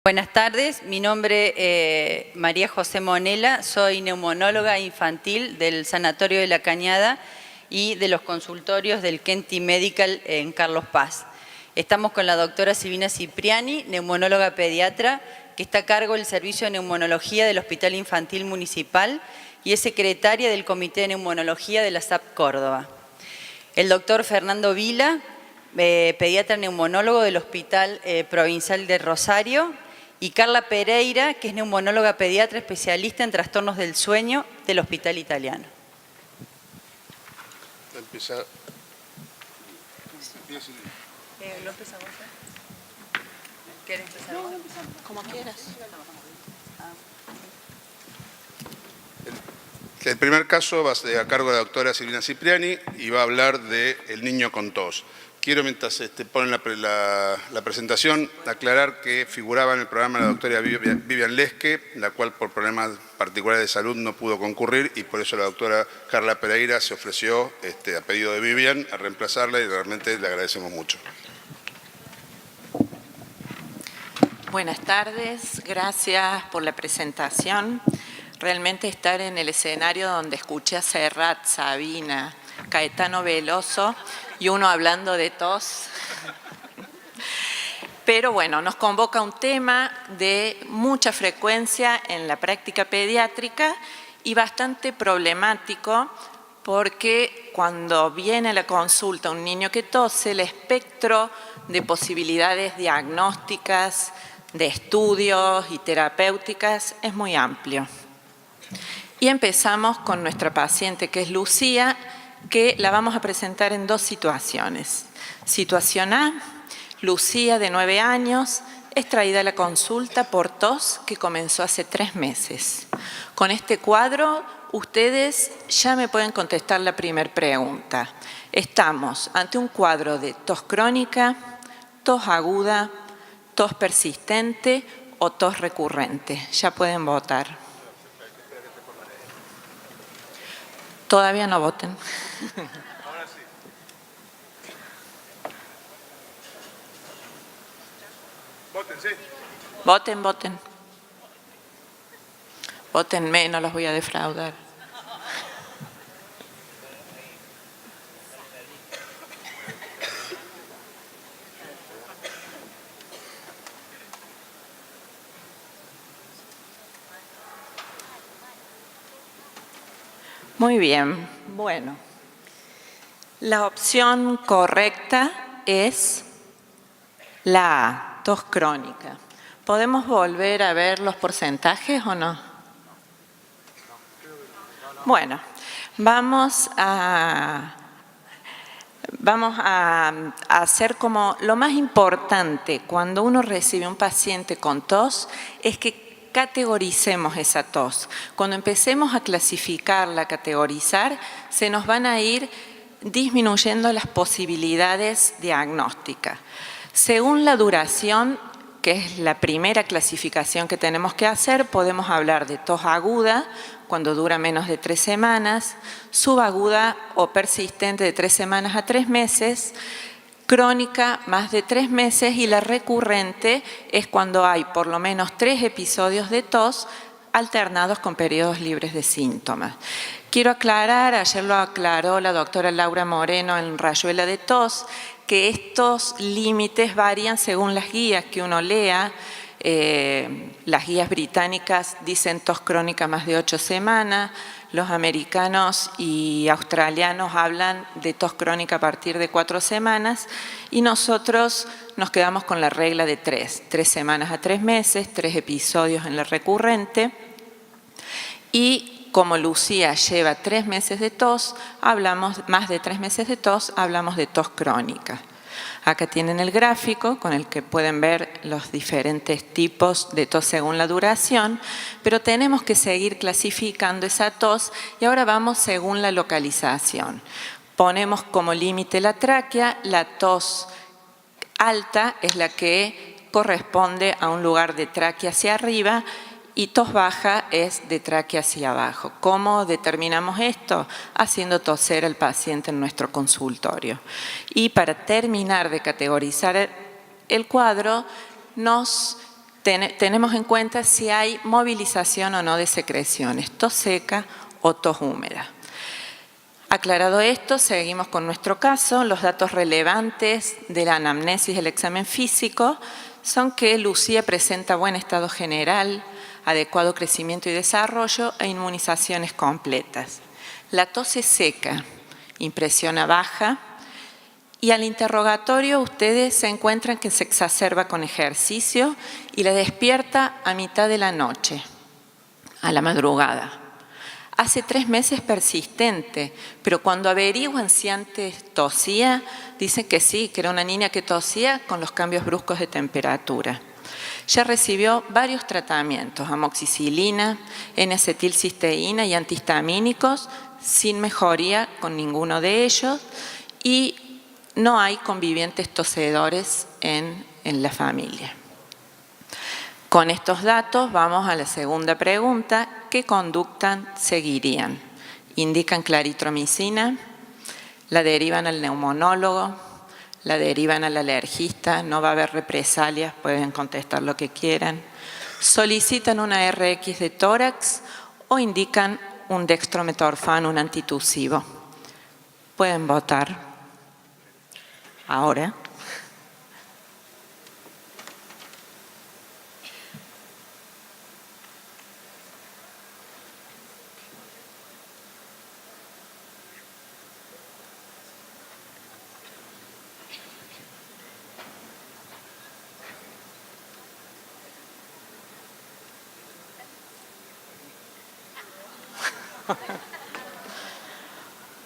Buenas tardes, mi nombre es María José Monela, soy neumonóloga infantil del Sanatorio de la Cañada y de los consultorios del Kenty Medical en Carlos Paz. Estamos con la doctora Silvina Cipriani, neumonóloga pediatra, que está a cargo del servicio de neumonología del Hospital Infantil Municipal y es secretaria del Comité de Neumonología de la SAP Córdoba. El doctor Fernando Vila, pediatra neumonólogo del Hospital Provincial de Rosario, y Carla Pereira, que es neumonóloga pediatra especialista en trastornos del sueño del Hospital Italiano. ¿Lo empezamos? ¿Quieres empezar? No, como quieras. El primer caso va a cargo de la doctora Silvina Cipriani y va a hablar del niño con tos. Quiero, mientras ponen la presentación, aclarar que figuraba en el programa la doctora Vivian Lesque, la cual por problemas particulares de salud no pudo concurrir y por eso la doctora Carla Pereira se ofreció, a pedido de Vivian, a reemplazarla y realmente le agradecemos mucho. Buenas tardes, gracias por la presentación. Realmente estar en el escenario donde escuché a Serrat, Sabina, Caetano Veloso y uno hablando de tos. Pero bueno, nos convoca un tema de mucha frecuencia en la práctica pediátrica y bastante problemático porque cuando viene a la consulta un niño que tose, el espectro de posibilidades diagnósticas, de estudios y terapéuticas es muy amplio. Y empezamos con nuestra paciente, que es Lucía, que la vamos a presentar en dos situaciones. Situación A, Lucía, de 9 años, es traída a la consulta por tos que comenzó hace 3 meses. Con este cuadro, ustedes ya me pueden contestar la primera pregunta. Estamos ante un cuadro de tos crónica, tos aguda, tos persistente o tos recurrente. Ya pueden votar. Todavía no voten. Ahora sí. Voten, sí. Voten, voten. Votenme, no los voy a defraudar. Muy bien, bueno. La opción correcta es la A, tos crónica. ¿Podemos volver a ver los porcentajes o no? Bueno, vamos a hacer como lo más importante cuando uno recibe un paciente con tos es que categoricemos esa tos. Cuando empecemos a clasificarla, a categorizar, se nos van a ir disminuyendo las posibilidades diagnósticas. Según la duración, que es la primera clasificación que tenemos que hacer, podemos hablar de tos aguda, cuando dura menos de 3 semanas, subaguda o persistente de 3 semanas a 3 meses, crónica más de 3 meses y la recurrente es cuando hay por lo menos 3 episodios de tos alternados con periodos libres de síntomas. Quiero aclarar, ayer lo aclaró la doctora Laura Moreno en Rayuela de Tos, que estos límites varían según las guías que uno lea. Las guías británicas dicen tos crónica más de 8 semanas, los americanos y australianos hablan de tos crónica a partir de 4 semanas y nosotros nos quedamos con la regla de 3 semanas a 3 meses, 3 episodios en la recurrente y como Lucía lleva 3 meses de tos, hablamos más de 3 meses de tos, hablamos de tos crónica. Acá tienen el gráfico con el que pueden ver los diferentes tipos de tos según la duración, pero tenemos que seguir clasificando esa tos y ahora vamos según la localización. Ponemos como límite la tráquea, la tos alta es la que corresponde a un lugar de tráquea hacia arriba y tos baja es de tráquea hacia abajo. ¿Cómo determinamos esto? Haciendo toser al paciente en nuestro consultorio. Y para terminar de categorizar el cuadro, nos tenemos en cuenta si hay movilización o no de secreciones, tos seca o tos húmeda. Aclarado esto, seguimos con nuestro caso. Los datos relevantes de la anamnesis del examen físico son que Lucía presenta buen estado general, adecuado crecimiento y desarrollo e inmunizaciones completas. La tos es seca, impresiona baja, y al interrogatorio ustedes se encuentran que se exacerba con ejercicio y la despierta a mitad de la noche, a la madrugada. Hace 3 meses persistente, pero cuando averiguan si antes tosía, dicen que sí, que era una niña que tosía con los cambios bruscos de temperatura. Ya recibió varios tratamientos, amoxicilina, N-acetilcisteína y antihistamínicos, sin mejoría con ninguno de ellos, y no hay convivientes tosedores en la familia. Con estos datos vamos a la segunda pregunta: ¿qué conducta seguirían? ¿Indican claritromicina? ¿La derivan al neumonólogo? ¿La derivan al alergista? No va a haber represalias, pueden contestar lo que quieran. ¿Solicitan una RX de tórax o indican un dextrometorfán, un antitusivo? Pueden votar ahora.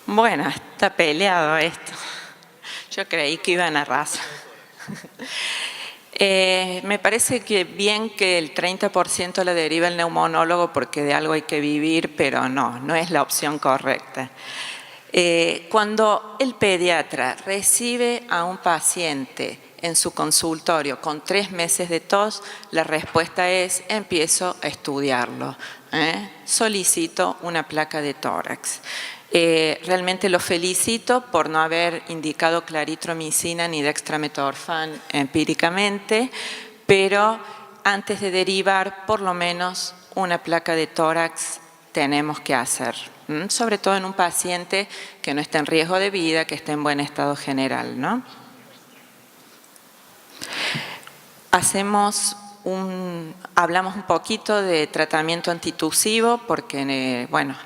Bueno, está peleado esto. Yo creí que iban a arrasar. Me parece que bien que el 30% la deriva el neumonólogo porque de algo hay que vivir, pero no es la opción correcta. Cuando el pediatra recibe a un paciente en su consultorio con 3 meses de tos, la respuesta es: empiezo a estudiarlo. Solicito una placa de tórax. Realmente lo felicito por no haber indicado claritromicina ni dextrametorfán empíricamente, pero antes de derivar, por lo menos una placa de tórax tenemos que hacer, sobre todo en un paciente que no está en riesgo de vida, que está en buen estado general, ¿no? Hablamos un poquito de tratamiento antitusivo porque, bueno,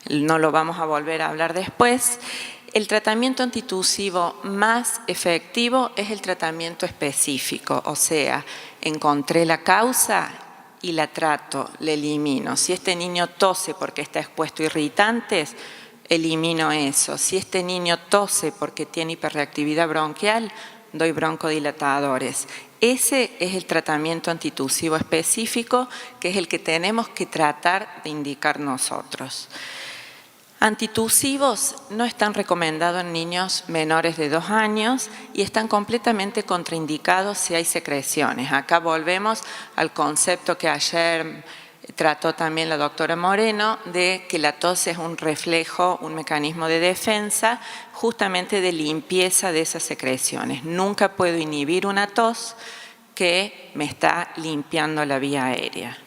no lo vamos a volver a hablar después. El tratamiento antitusivo más efectivo es el tratamiento específico, o sea, encontré la causa y la trato, la elimino. Si este niño tose porque está expuesto a irritantes, elimino eso. Si este niño tose porque tiene hiperreactividad bronquial, doy broncodilatadores. Ese es el tratamiento antitusivo específico, que es el que tenemos que tratar de indicar nosotros. Antitusivos no están recomendados en niños menores de 2 años y están completamente contraindicados si hay secreciones. Acá volvemos al concepto que ayer trató también la doctora Moreno, de que la tos es un reflejo, un mecanismo de defensa, justamente de limpieza de esas secreciones. Nunca puedo inhibir una tos que me está limpiando la vía aérea.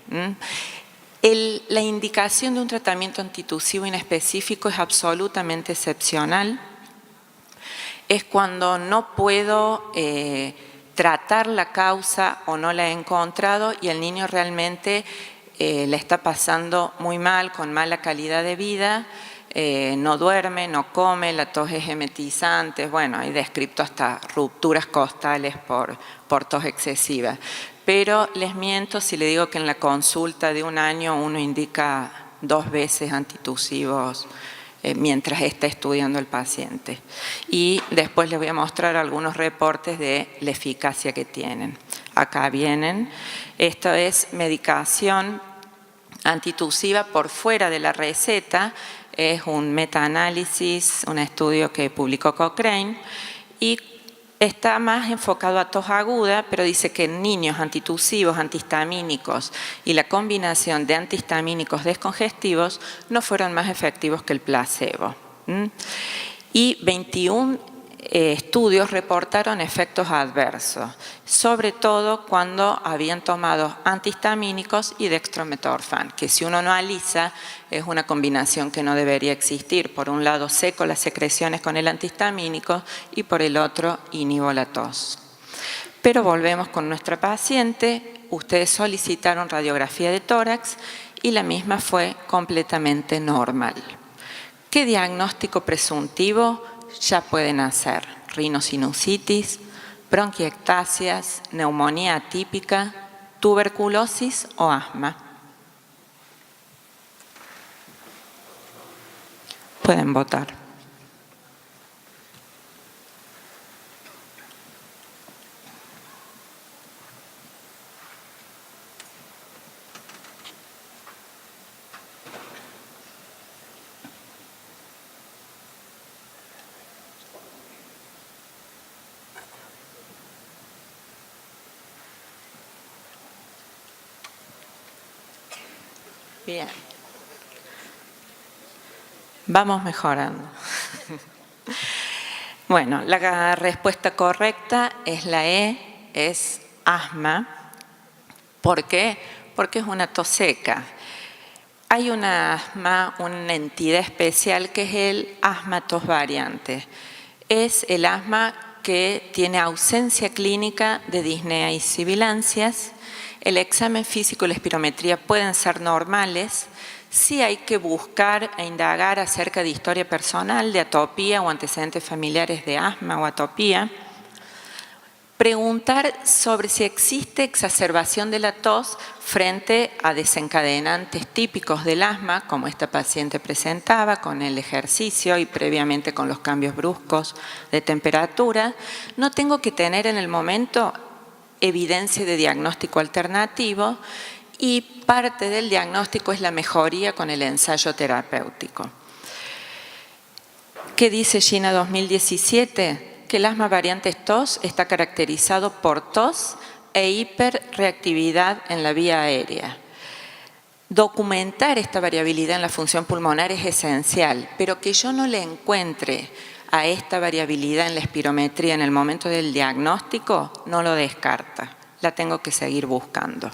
La indicación de un tratamiento antitusivo inespecífico es absolutamente excepcional. Es cuando no puedo tratar la causa o no la he encontrado y el niño realmente la está pasando muy mal, con mala calidad de vida, no duerme, no come, la tos es emetizante, bueno, hay descrito hasta rupturas costales por tos excesiva. Pero les miento si le digo que en la consulta de 1 año uno indica 2 veces antitusivos mientras está estudiando el paciente. Y después les voy a mostrar algunos reportes de la eficacia que tienen. Acá vienen. Esto es medicación antitusiva por fuera de la receta. Es un metaanálisis, un estudio que publicó Cochrane y está más enfocado a tos aguda, pero dice que en niños antitusivos, antihistamínicos y la combinación de antihistamínicos descongestivos no fueron más efectivos que el placebo. Y 21 estudios reportaron efectos adversos, sobre todo cuando habían tomado antihistamínicos y dextrometorfan, que si uno analiza es una combinación que no debería existir. Por un lado seco las secreciones con el antihistamínico y por el otro inhibo la tos. Pero volvemos con nuestra paciente. Ustedes solicitaron radiografía de tórax y la misma fue completamente normal. ¿Qué diagnóstico presuntivo ya pueden hacer? Rinosinusitis, bronquiectasias, neumonía atípica, tuberculosis o asma. Pueden votar. Bien. Vamos mejorando. Bueno, la respuesta correcta es la E, es asma. ¿Por qué? Porque es una tos seca. Hay una asma, una entidad especial que es el asma tos variante. Es el asma que tiene ausencia clínica de disnea y sibilancias. El examen físico y la espirometría pueden ser normales. Sí hay que buscar e indagar acerca de historia personal, de atopía o antecedentes familiares de asma o atopía. Preguntar sobre si existe exacerbación de la tos frente a desencadenantes típicos del asma, como esta paciente presentaba con el ejercicio y previamente con los cambios bruscos de temperatura. No tengo que tener en el momento evidencia de diagnóstico alternativo y parte del diagnóstico es la mejoría con el ensayo terapéutico. ¿Qué dice GINA 2017? Que el asma variante tos está caracterizado por tos e hiperreactividad en la vía aérea. Documentar esta variabilidad en la función pulmonar es esencial, pero que yo no le encuentre a esta variabilidad en la espirometría en el momento del diagnóstico, no lo descarta. La tengo que seguir buscando.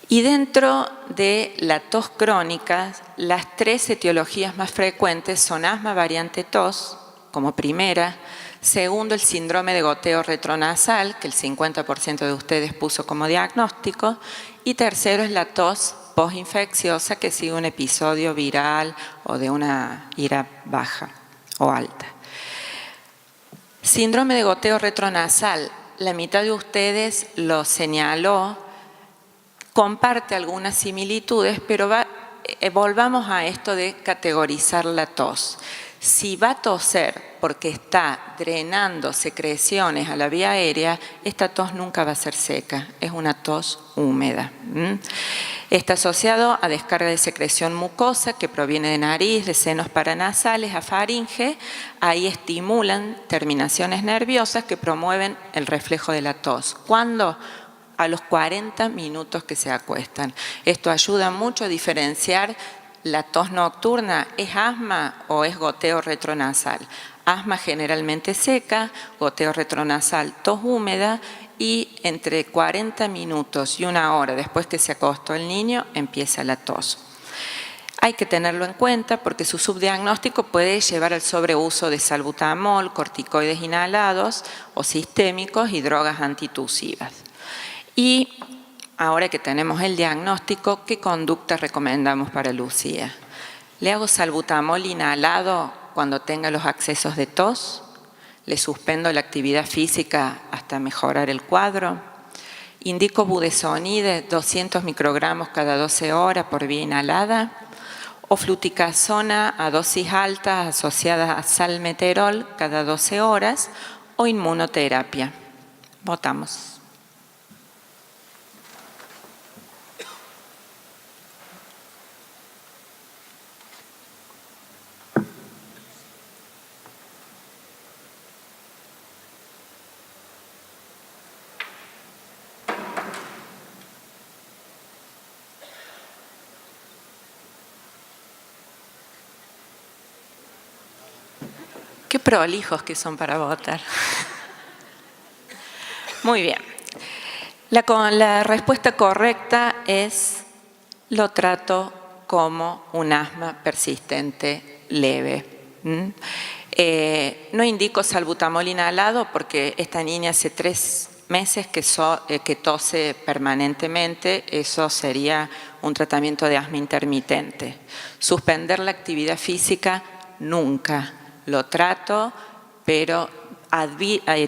Y dentro de la tos crónica, las 3 etiologías más frecuentes son asma variante tos, como primera. Segundo, el síndrome de goteo retronasal, que el 50% de ustedes puso como diagnóstico. Y tercero es la tos postinfecciosa, que sigue un episodio viral o de una ira baja o alta. Síndrome de goteo retronasal, la mitad de ustedes lo señaló, comparte algunas similitudes, pero volvamos a esto de categorizar la tos. Si va a toser porque está drenando secreciones a la vía aérea, esta tos nunca va a ser seca, es una tos húmeda. Está asociado a descarga de secreción mucosa que proviene de nariz, de senos paranasales, a faringe. Ahí estimulan terminaciones nerviosas que promueven el reflejo de la tos. ¿Cuándo? A los 40 minutos que se acuestan. Esto ayuda mucho a diferenciar la tos nocturna, ¿es asma o es goteo retronasal? Asma generalmente seca, goteo retronasal, tos húmeda, y entre 40 minutos y 1 hora después que se acostó el niño empieza la tos. Hay que tenerlo en cuenta porque su subdiagnóstico puede llevar al sobreuso de salbutamol, corticoides inhalados o sistémicos y drogas antitusivas. Y ahora que tenemos el diagnóstico, ¿qué conducta recomendamos para Lucía? ¿Le hago salbutamol inhalado cuando tenga los accesos de tos? ¿Le suspendo la actividad física hasta mejorar el cuadro? ¿Indico budesonide 200 microgramos cada 12 horas por vía inhalada? ¿O fluticasona a dosis altas asociadas a salmeterol cada 12 horas? ¿O inmunoterapia? Votamos. ¿Qué prolijos que son para votar. Muy bien. La respuesta correcta es: lo trato como un asma persistente leve. No indico salbutamol inhalado porque esta niña hace 3 meses que tose permanentemente. Eso sería un tratamiento de asma intermitente. Suspender la actividad física, nunca. Lo trato, pero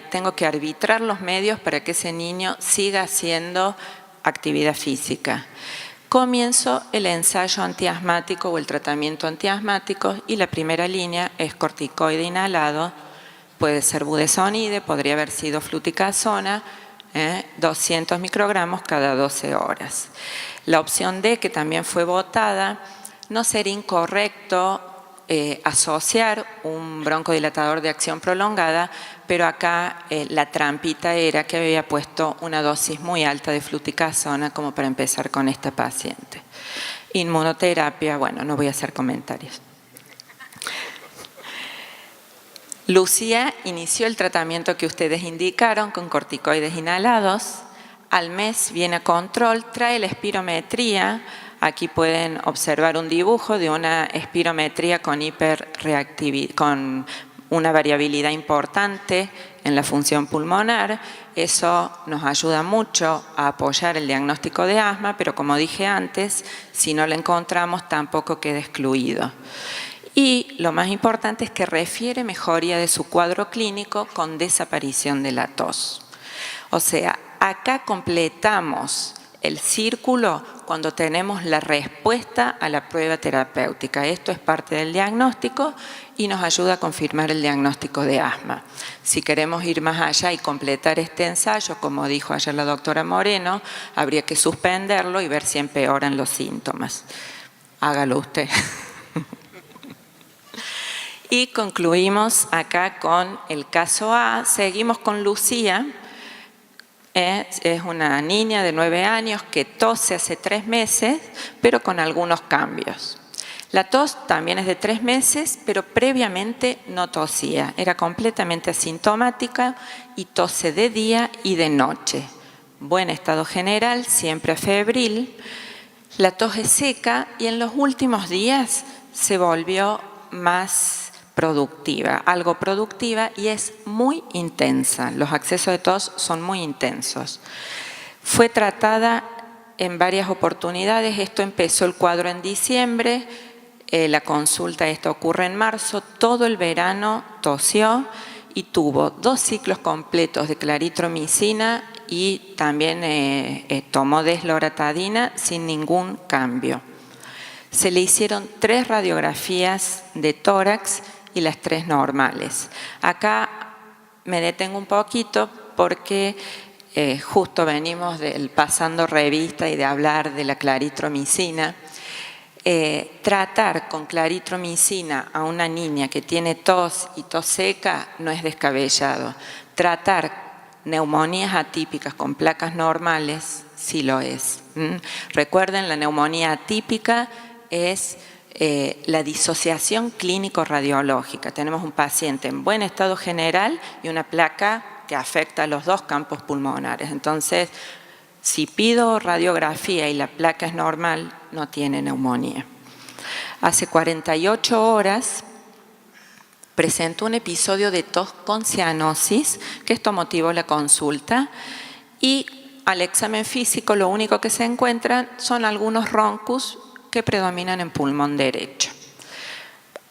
tengo que arbitrar los medios para que ese niño siga haciendo actividad física. Comienzo el ensayo antiasmático o el tratamiento antiasmático y la primera línea es corticoide inhalado. Puede ser budesonide, podría haber sido fluticasona, 200 microgramos cada 12 horas. La opción D, que también fue votada, no sería incorrecto asociar un broncodilatador de acción prolongada, pero acá la trampita era que había puesto una dosis muy alta de fluticasona como para empezar con esta paciente. Inmunoterapia, bueno, no voy a hacer comentarios. Lucía inició el tratamiento que ustedes indicaron con corticoides inhalados. Al mes viene a control, trae la espirometría. Aquí pueden observar un dibujo de una espirometría con con una variabilidad importante en la función pulmonar. Eso nos ayuda mucho a apoyar el diagnóstico de asma, pero como dije antes, si no lo encontramos tampoco queda excluido. Y lo más importante es que refiere mejoría de su cuadro clínico con desaparición de la tos. O sea, acá completamos el círculo cuando tenemos la respuesta a la prueba terapéutica. Esto es parte del diagnóstico y nos ayuda a confirmar el diagnóstico de asma. Si queremos ir más allá y completar este ensayo, como dijo ayer la doctora Moreno, habría que suspenderlo y ver si empeoran los síntomas. Hágalo usted. Y concluimos acá con el caso A. Seguimos con Lucía. Es una niña de 9 años que tose hace 3 meses, pero con algunos cambios. La tos también es de 3 meses, pero previamente no tosía. Era completamente asintomática y tose de día y de noche. Buen estado general, siempre febril. La tos es seca y en los últimos días se volvió más productiva, algo productiva, y es muy intensa. Los accesos de tos son muy intensos. Fue tratada en varias oportunidades. Esto empezó el cuadro en diciembre, la consulta, esto ocurre en marzo. Todo el verano tosió y tuvo 2 ciclos completos de claritromicina y también tomó desloratadina sin ningún cambio. Se le hicieron 3 radiografías de tórax y las 3 normales. Acá me detengo un poquito porque justo venimos del pasando revista y de hablar de la claritromicina. Tratar con claritromicina a una niña que tiene tos y tos seca no es descabellado. Tratar neumonías atípicas con placas normales sí lo es. Recuerden, la neumonía atípica es la disociación clínico-radiológica. Tenemos un paciente en buen estado general y una placa que afecta a los 2 campos pulmonares. Entonces, si pido radiografía y la placa es normal, no tiene neumonía. Hace 48 horas presentó un episodio de tos con cianosis, que esto motivó la consulta, y al examen físico lo único que se encuentran son algunos roncus que predominan en pulmón derecho.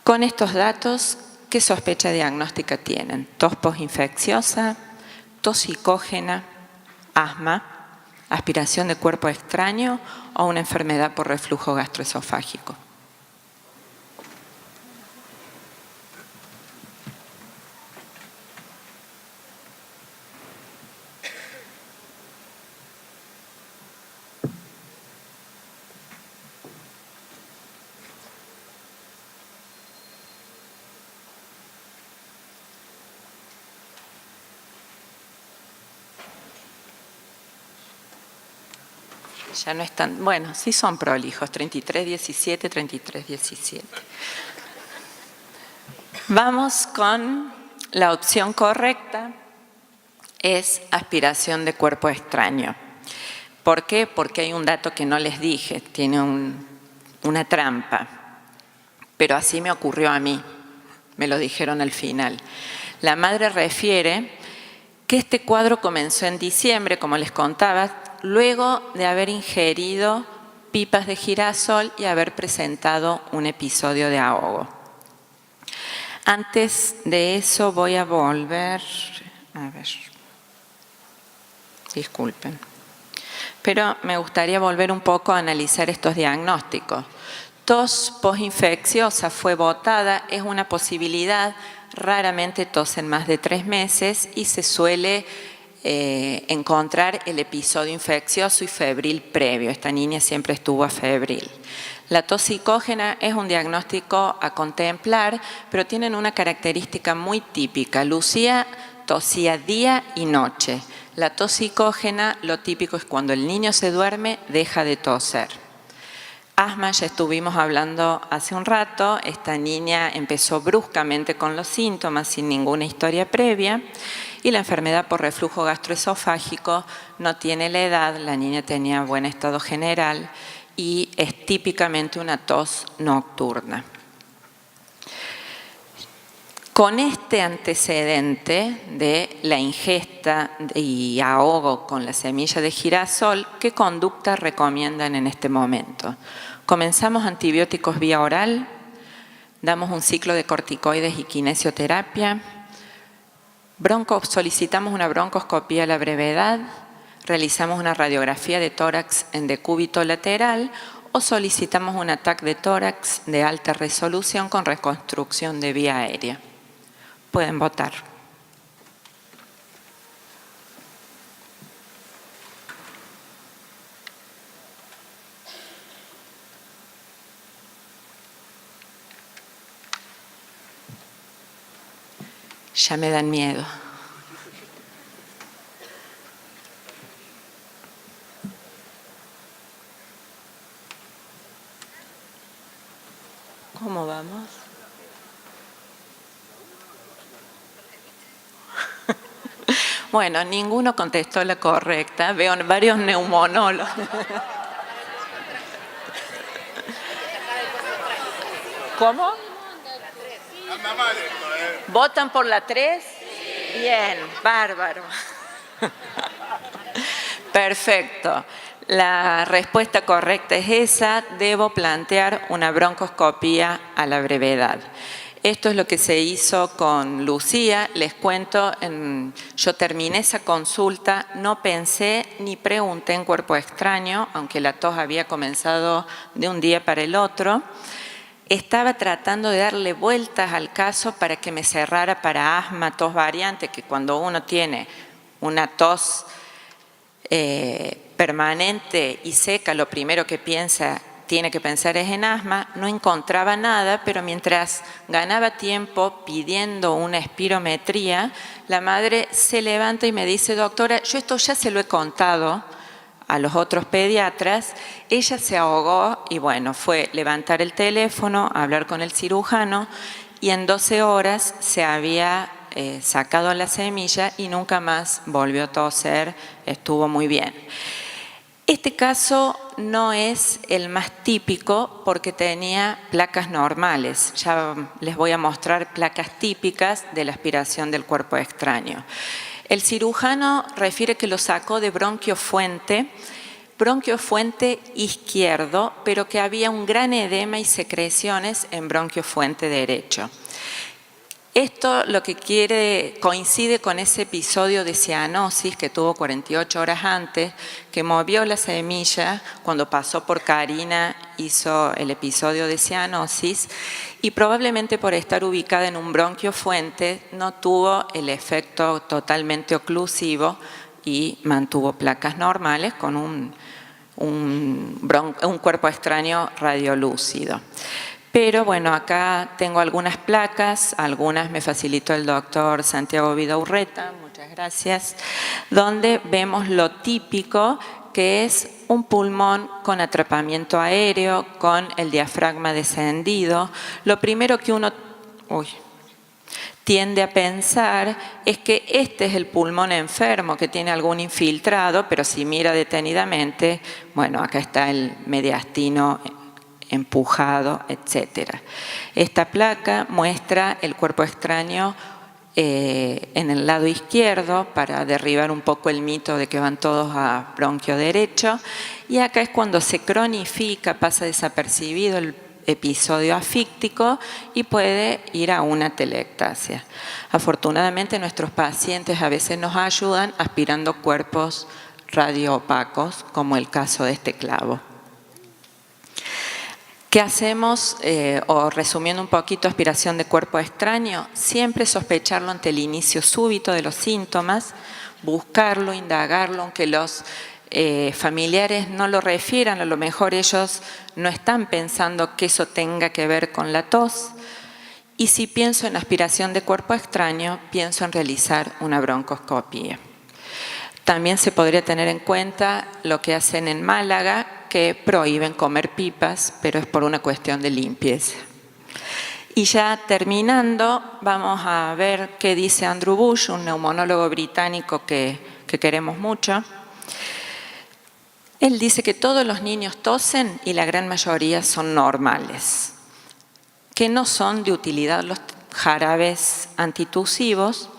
Con estos datos, ¿qué sospecha diagnóstica tienen? Tos postinfecciosa, tos psicógena, asma, aspiración de cuerpo extraño o una enfermedad por reflujo gastroesofágico. Ya no están, bueno, sí son prolijos, 33-17, 33-17. Vamos con la opción correcta es aspiración de cuerpo extraño. ¿Por qué? Porque hay un dato que no les dije, tiene una trampa, pero así me ocurrió a mí, me lo dijeron al final. La madre refiere que este cuadro comenzó en diciembre, como les contaba, luego de haber ingerido pipas de girasol y haber presentado un episodio de ahogo. Antes de eso voy a volver, a ver, disculpen. Pero me gustaría volver un poco a analizar estos diagnósticos. Tos postinfecciosa fue votada, es una posibilidad, raramente tosen más de 3 meses y se suele encontrar el episodio infeccioso y febril previo. Esta niña siempre estuvo febril. La tos psicógena es un diagnóstico a contemplar, pero tienen una característica muy típica. Lucía tosía día y noche. La tos psicógena, lo típico es cuando el niño se duerme, deja de toser. Asma, ya estuvimos hablando hace un rato, esta niña empezó bruscamente con los síntomas sin ninguna historia previa y la enfermedad por reflujo gastroesofágico no tiene la edad, la niña tenía buen estado general y es típicamente una tos nocturna. Con este antecedente de la ingesta y ahogo con la semilla de girasol, ¿qué conducta recomiendan en este momento? Comenzamos antibióticos vía oral, damos un ciclo de corticoides y kinesioterapia, solicitamos una broncoscopía a la brevedad, realizamos una radiografía de tórax en decúbito lateral o solicitamos un TAC de tórax de alta resolución con reconstrucción de vía aérea. Pueden votar. Ya me dan miedo. ¿Cómo vamos? Bueno, ninguno contestó la correcta. Veo varios neumonólogos. ¿Cómo? ¿Votan por la 3? Sí. Bien, bárbaro. Perfecto. La respuesta correcta es esa. Debo plantear una broncoscopía a la brevedad. Esto es lo que se hizo con Lucía. Les cuento, yo terminé esa consulta, no pensé ni pregunté en cuerpo extraño, aunque la tos había comenzado de un día para el otro. Estaba tratando de darle vueltas al caso para que me cerrara para asma, tos variante, que cuando uno tiene una tos permanente y seca, lo primero que tiene que pensar es en asma. No encontraba nada, pero mientras ganaba tiempo pidiendo una espirometría, la madre se levanta y me dice: doctora, yo esto ya se lo he contado a los otros pediatras. Ella se ahogó y bueno, fue levantar el teléfono, hablar con el cirujano y en 12 horas se había sacado la semilla y nunca más volvió a toser, estuvo muy bien. Este caso no es el más típico porque tenía placas normales. Ya les voy a mostrar placas típicas de la aspiración del cuerpo extraño. El cirujano refiere que lo sacó de bronquio fuente izquierdo, pero que había un gran edema y secreciones en bronquio fuente derecho. Esto lo que coincide con ese episodio de cianosis que tuvo 48 horas antes, que movió la semilla, cuando pasó por Karina hizo el episodio de cianosis y probablemente por estar ubicada en un bronquio fuente no tuvo el efecto totalmente oclusivo y mantuvo placas normales con un cuerpo extraño radiolúcido. Pero bueno, acá tengo algunas placas, algunas me facilitó el doctor Santiago Vidaurreta, muchas gracias, donde vemos lo típico que es un pulmón con atrapamiento aéreo, con el diafragma descendido. Lo primero que uno... Tiende a pensar es que este es el pulmón enfermo que tiene algún infiltrado, pero si mira detenidamente, bueno, acá está el mediastino empujado, etc. Esta placa muestra el cuerpo extraño en el lado izquierdo para derribar un poco el mito de que van todos a bronquio derecho, y acá es cuando se cronifica, pasa desapercibido el episodio asfíctico y puede ir a una telectasia. Afortunadamente nuestros pacientes a veces nos ayudan aspirando cuerpos radioopacos, como el caso de este clavo. ¿Qué hacemos? O resumiendo un poquito, aspiración de cuerpo extraño, siempre sospecharlo ante el inicio súbito de los síntomas, buscarlo, indagarlo, aunque los familiares no lo refieran, a lo mejor ellos no están pensando que eso tenga que ver con la tos. Y si pienso en aspiración de cuerpo extraño, pienso en realizar una broncoscopia. También se podría tener en cuenta lo que hacen en Málaga, que prohíben comer pipas, pero es por una cuestión de limpieza. Y ya terminando, vamos a ver qué dice Andrew Bush, un neumonólogo británico que queremos mucho. Él dice que todos los niños tosen y la gran mayoría son normales, que no son de utilidad los jarabes antitusivos,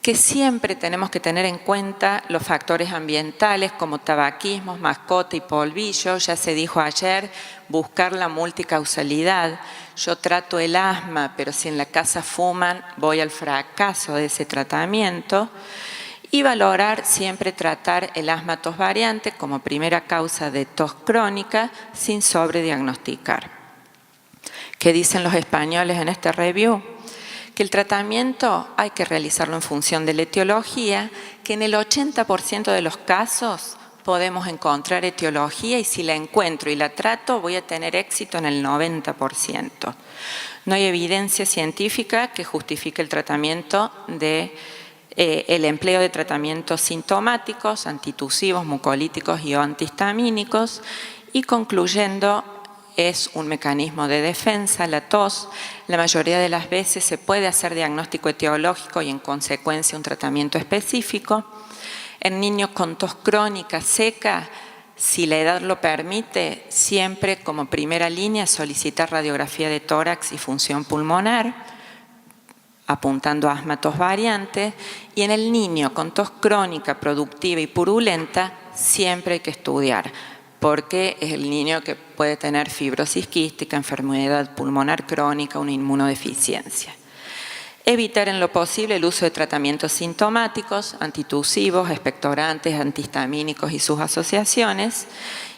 que siempre tenemos que tener en cuenta los factores ambientales como tabaquismo, mascota y polvillo. Ya se dijo ayer, buscar la multicausalidad. Yo trato el asma, pero si en la casa fuman, voy al fracaso de ese tratamiento. Y valorar siempre tratar el asma tos variante como primera causa de tos crónica sin sobrediagnosticar. ¿Qué dicen los españoles en este review? Que el tratamiento hay que realizarlo en función de la etiología, que en el 80% de los casos podemos encontrar etiología y si la encuentro y la trato voy a tener éxito en el 90%. No hay evidencia científica que justifique el tratamiento el empleo de tratamientos sintomáticos, antitusivos, mucolíticos y o antihistamínicos, y concluyendo, es un mecanismo de defensa, la tos. La mayoría de las veces se puede hacer diagnóstico etiológico y en consecuencia un tratamiento específico. En niños con tos crónica seca, si la edad lo permite, siempre como primera línea solicitar radiografía de tórax y función pulmonar, apuntando a asma tos variante, y en el niño con tos crónica, productiva y purulenta, siempre hay que estudiar, porque es el niño que puede tener fibrosis quística, enfermedad pulmonar crónica, una inmunodeficiencia. Evitar en lo posible el uso de tratamientos sintomáticos, antitusivos, expectorantes, antihistamínicos y sus asociaciones,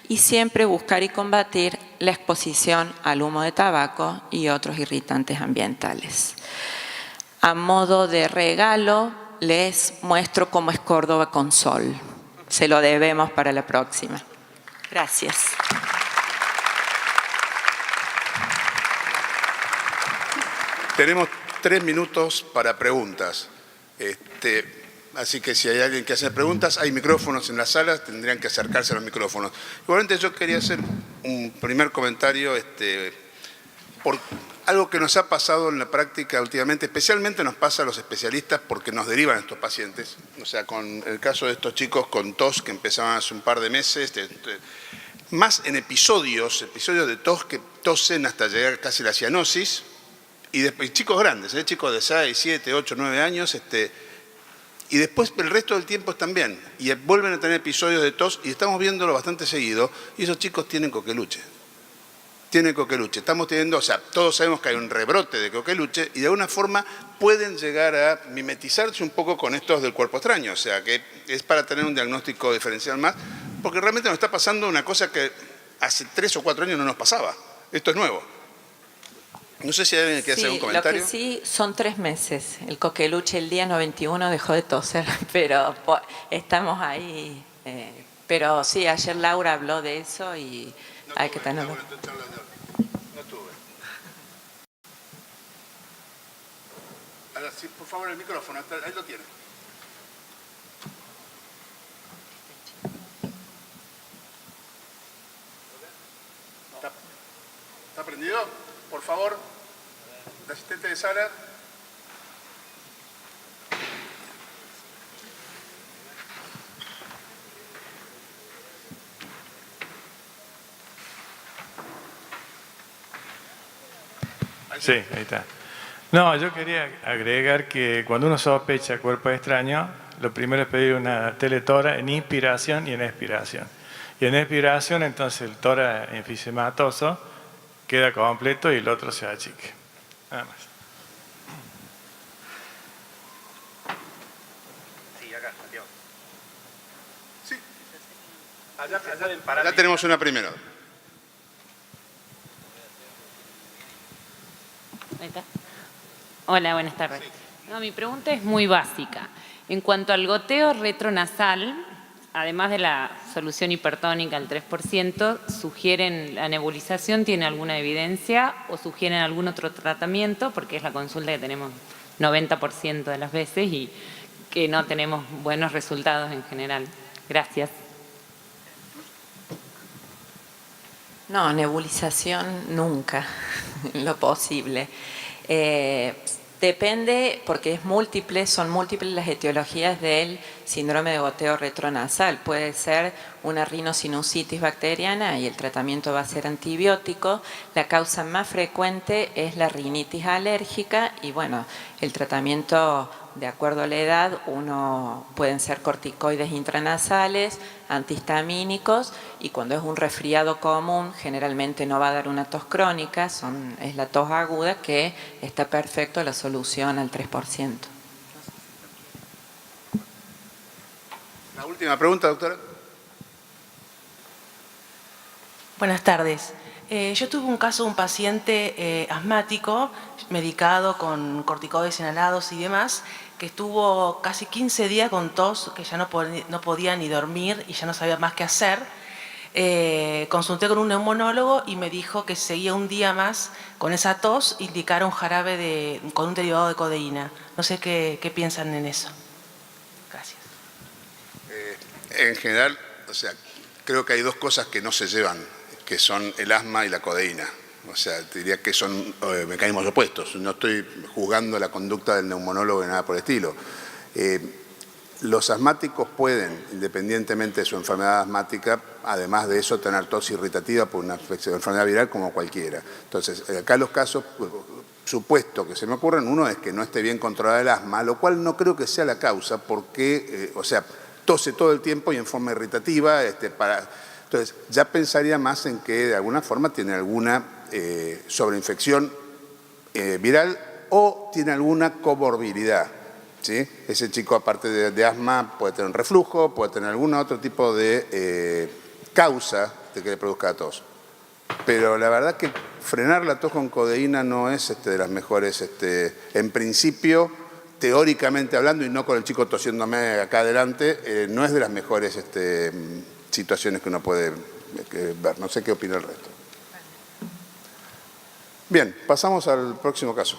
y siempre buscar y combatir la exposición al humo de tabaco y otros irritantes ambientales. A modo de regalo, les muestro cómo es Córdoba con sol. Se lo debemos para la próxima. Gracias. Tenemos 3 minutos para preguntas. Así que si hay alguien que hace preguntas, hay micrófonos en las salas, tendrían que acercarse a los micrófonos. Igualmente yo quería hacer un primer comentario por algo que nos ha pasado en la práctica últimamente, especialmente nos pasa a los especialistas porque nos derivan estos pacientes. O sea, con el caso de estos chicos con tos que empezaban hace un par de meses, más en episodios de tos que tosen hasta llegar casi a la cianosis, y después chicos grandes, chicos de 6, 7, 8, 9 años, y después el resto del tiempo están bien, y vuelven a tener episodios de tos, y estamos viéndolo bastante seguido, y esos chicos tienen coqueluche. Estamos teniendo, o sea, todos sabemos que hay un rebrote de coqueluche y de alguna forma pueden llegar a mimetizarse un poco con estos del cuerpo extraño, o sea, que es para tener un diagnóstico diferencial más, porque realmente nos está pasando una cosa que hace 3 o 4 años no nos pasaba. Esto es nuevo. No sé si hay alguien que hace algún comentario. Lo que sí son 3 meses. El coqueluche el día 91 dejó de toser, pero estamos ahí. Pero sí, ayer Laura habló de eso y hay que tenerlo. No tuve. Ahora sí, por favor, el micrófono, ahí lo tiene. ¿Está prendido? Por favor, el asistente de sala. Sí, ahí está. No, yo quería agregar que cuando uno sospecha cuerpo extraño, lo primero es pedir una teletora en inspiración y en expiración. Y en expiración, entonces el tórax enfisematoso queda completo y el otro se achique. Nada más. Sí, acá, Santiago. Sí. Allá Ya tenemos una primera. Ahí está. Hola, buenas tardes. No, mi pregunta es muy básica. En cuanto al goteo retronasal, además de la solución hipertónica al 3%, ¿sugieren la nebulización? ¿Tiene alguna evidencia? ¿O sugieren algún otro tratamiento? Porque es la consulta que tenemos 90% de las veces y que no tenemos buenos resultados en general. Gracias. No, nebulización nunca, en lo posible. Depende, porque es múltiple, son múltiples las etiologías del síndrome de goteo retronasal. Puede ser una rinosinusitis bacteriana y el tratamiento va a ser antibiótico. La causa más frecuente es la rinitis alérgica y bueno, el tratamiento de acuerdo a la edad, pueden ser corticoides intranasales, antihistamínicos y cuando es un resfriado común generalmente no va a dar una tos crónica, es la tos aguda que está perfecto la solución al 3%. La última pregunta, doctora. Buenas tardes. Yo tuve un caso de un paciente asmático, medicado con corticoides inhalados y demás, que estuvo casi 15 días con tos, que ya no podía ni dormir y ya no sabía más qué hacer. Consulté con un neumonólogo y me dijo que seguía un día más con esa tos, indicar un jarabe con un derivado de codeína. No sé qué piensan en eso. Gracias. En general, o sea, creo que hay dos cosas que no se llevan, que son el asma y la codeína. O sea, te diría que son mecanismos opuestos. No estoy juzgando la conducta del neumonólogo ni nada por el estilo. Los asmáticos pueden, independientemente de su enfermedad asmática, además de eso, tener tos irritativa por una enfermedad viral como cualquiera. Entonces, acá los casos, supuesto que se me ocurren, uno es que no esté bien controlada el asma, lo cual no creo que sea la causa, porque, o sea, tose todo el tiempo y en forma irritativa, entonces, ya pensaría más en que de alguna forma tiene alguna sobreinfección viral o tiene alguna comorbilidad, ¿sí? Ese chico, aparte de asma, puede tener un reflujo, puede tener algún otro tipo de causa de que le produzca tos. Pero la verdad que frenar la tos con codeína no es de las mejores, en principio, teóricamente hablando, y no con el chico tosiéndome acá adelante, no es de las mejores situaciones que uno puede ver. No sé qué opina el resto. Bien, pasamos al próximo caso.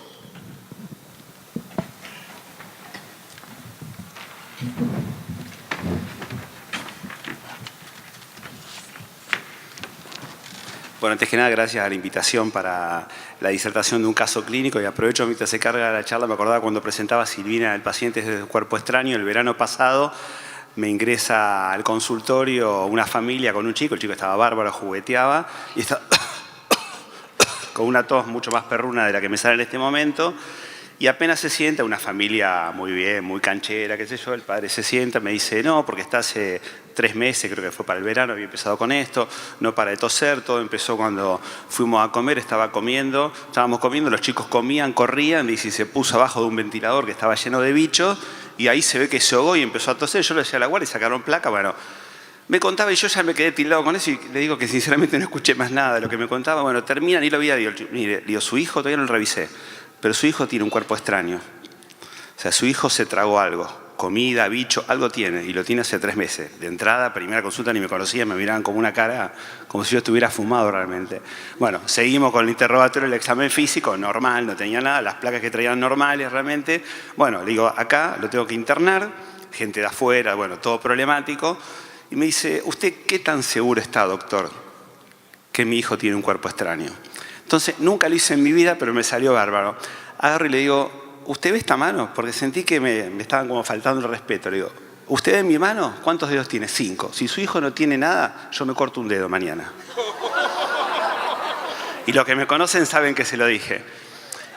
Bueno, antes que nada, gracias a la invitación para la disertación de un caso clínico y aprovecho mientras se carga la charla, me acordaba cuando presentaba a Silvina, el paciente de cuerpo extraño, el verano pasado me ingresa al consultorio una familia con un chico, el chico estaba bárbaro, jugueteaba y estaba con una tos mucho más perruna de la que me sale en este momento. Y apenas se sienta, una familia muy bien, muy canchera, qué sé yo, el padre se sienta, me dice, no, porque está hace 3 meses, creo que fue para el verano, había empezado con esto, no para de toser, todo empezó cuando fuimos a comer, estábamos comiendo, los chicos comían, corrían, y se puso abajo de un ventilador que estaba lleno de bichos, y ahí se ve que se ahogó y empezó a toser, yo le decía a la guardia y sacaron placa, bueno, me contaba y yo ya me quedé tildado con eso y le digo que sinceramente no escuché más nada de lo que me contaba, bueno, terminan y lo vi, mire, digo, su hijo todavía no lo revisé. Pero su hijo tiene un cuerpo extraño. O sea, su hijo se tragó algo, comida, bicho, algo tiene, y lo tiene hace 3 meses. De entrada, primera consulta, ni me conocían, me miraban como una cara, como si yo estuviera fumado realmente. Bueno, seguimos con el interrogatorio, el examen físico, normal, no tenía nada, las placas que traían normales realmente. Bueno, le digo, acá lo tengo que internar, gente de afuera, bueno, todo problemático. Y me dice, ¿usted qué tan seguro está, doctor, que mi hijo tiene un cuerpo extraño? Entonces, nunca lo hice en mi vida, pero me salió bárbaro. Agarro y le digo, ¿usted ve esta mano? Porque sentí que me estaban como faltando el respeto. Le digo, ¿usted ve mi mano? ¿Cuántos dedos tiene? 5. Si su hijo no tiene nada, yo me corto un dedo mañana. Y los que me conocen saben que se lo dije.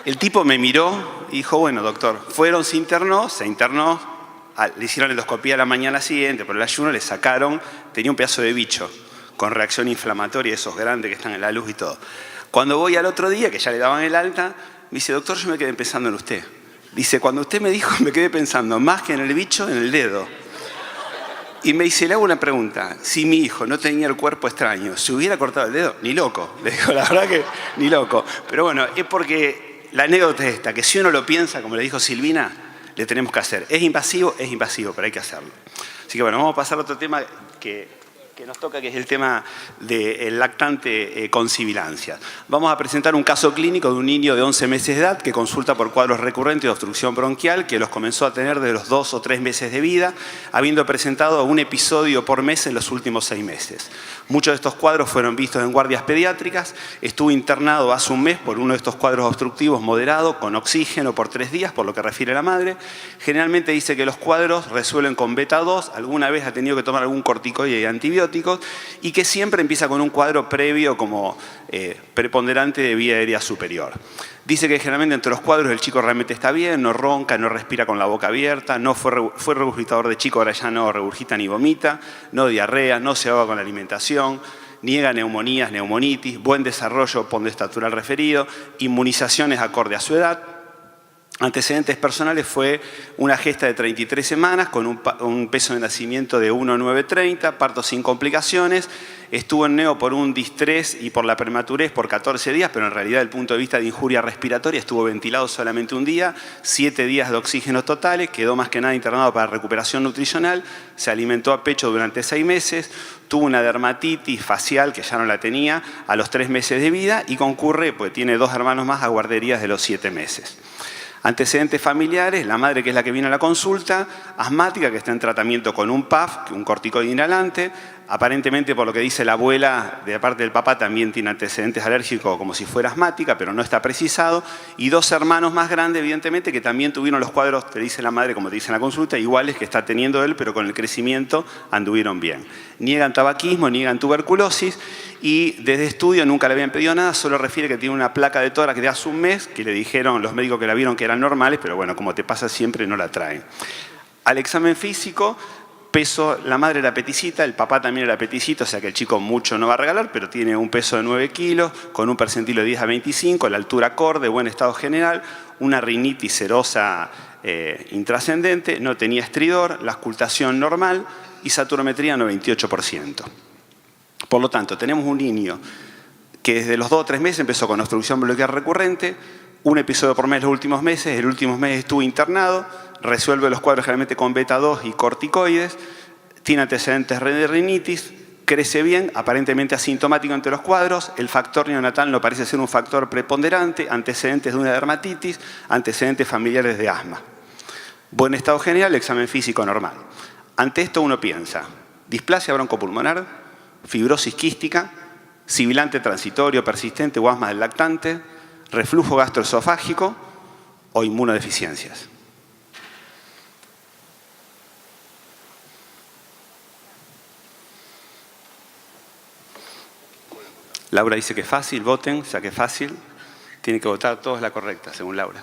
El tipo me miró y dijo, bueno, doctor, fueron, se internó, le hicieron endoscopía la mañana siguiente, por el ayuno le sacaron, tenía un pedazo de bicho con reacción inflamatoria, esos grandes que están en la luz y todo. Cuando voy al otro día, que ya le daban el alta, me dice, doctor, yo me quedé pensando en usted. Dice, cuando usted me dijo, me quedé pensando más que en el bicho, en el dedo. Y me dice, le hago una pregunta, si mi hijo no tenía el cuerpo extraño, ¿se hubiera cortado el dedo? Ni loco. Le digo, la verdad que ni loco. Pero bueno, es porque la anécdota es esta, que si uno lo piensa, como le dijo Silvina, le tenemos que hacer. Es invasivo, pero hay que hacerlo. Así que bueno, vamos a pasar a otro tema que nos toca, que es el tema del lactante con sibilancia. Vamos a presentar un caso clínico de un niño de 11 meses de edad que consulta por cuadros recurrentes de obstrucción bronquial, que los comenzó a tener de los 2 o 3 meses de vida, habiendo presentado un episodio por mes en los últimos 6 meses. Muchos de estos cuadros fueron vistos en guardias pediátricas. Estuvo internado hace un mes por uno de estos cuadros obstructivos moderado, con oxígeno por 3 días, por lo que refiere la madre. Generalmente dice que los cuadros resuelven con beta 2, alguna vez ha tenido que tomar algún corticoide y antibióticos, y que siempre empieza con un cuadro previo como preponderante de vía aérea superior. Dice que generalmente entre los cuadros el chico realmente está bien, no ronca, no respira con la boca abierta, no fue regurgitador de chico, ahora ya no regurgita ni vomita, no diarrea, no se ahoga con la alimentación, niega neumonías, neumonitis, buen desarrollo pondoestatural referido, inmunizaciones acorde a su edad. Antecedentes personales fue una gesta de 33 semanas con un peso de nacimiento de 1,930, parto sin complicaciones, estuvo en neo por un distrés y por la prematurez por 14 días, pero en realidad desde el punto de vista de injuria respiratoria estuvo ventilado solamente un día, 7 días de oxígeno totales, quedó más que nada internado para recuperación nutricional, se alimentó a pecho durante 6 meses, tuvo una dermatitis facial que ya no la tenía a los 3 meses de vida y concurre, pues tiene 2 hermanos más, a guarderías de los 7 meses. Antecedentes familiares, la madre, que es la que viene a la consulta, asmática, que está en tratamiento con un PAF, un corticoide inhalante. Aparentemente, por lo que dice la abuela, de parte del papá también tiene antecedentes alérgicos como si fuera asmática, pero no está precisado. Y 2 hermanos más grandes, evidentemente, que también tuvieron los cuadros, te dice la madre, como te dice en la consulta, iguales que está teniendo él, pero con el crecimiento anduvieron bien. Niegan tabaquismo, niegan tuberculosis y desde estudio nunca le habían pedido nada, solo refiere que tiene una placa de tórax de hace un mes, que le dijeron los médicos que la vieron que eran normales, pero bueno, como te pasa siempre, no la traen. Al examen físico, peso, la madre era peticita, el papá también era peticito, o sea que el chico mucho no va a regalar, pero tiene un peso de 9 kilos, con un percentilo de 10 a 25, la altura acorde, buen estado general, una rinitis serosa intrascendente, no tenía estridor, la auscultación normal y saturometría 98%. Por lo tanto, tenemos un niño que desde los 2 o 3 meses empezó con obstrucción bronquial recurrente, un episodio por mes los últimos meses, el último mes estuvo internado, resuelve los cuadros generalmente con beta 2 y corticoides, tiene antecedentes de rinitis, crece bien, aparentemente asintomático entre los cuadros, el factor neonatal no parece ser un factor preponderante, antecedentes de una dermatitis, antecedentes familiares de asma. Buen estado general, examen físico normal. Ante esto uno piensa, displasia broncopulmonar, fibrosis quística, sibilante transitorio persistente o asma del lactante, reflujo gastroesofágico o inmunodeficiencias. Laura dice que es fácil, voten, o sea que es fácil. Tienen que votar todos la correcta, según Laura.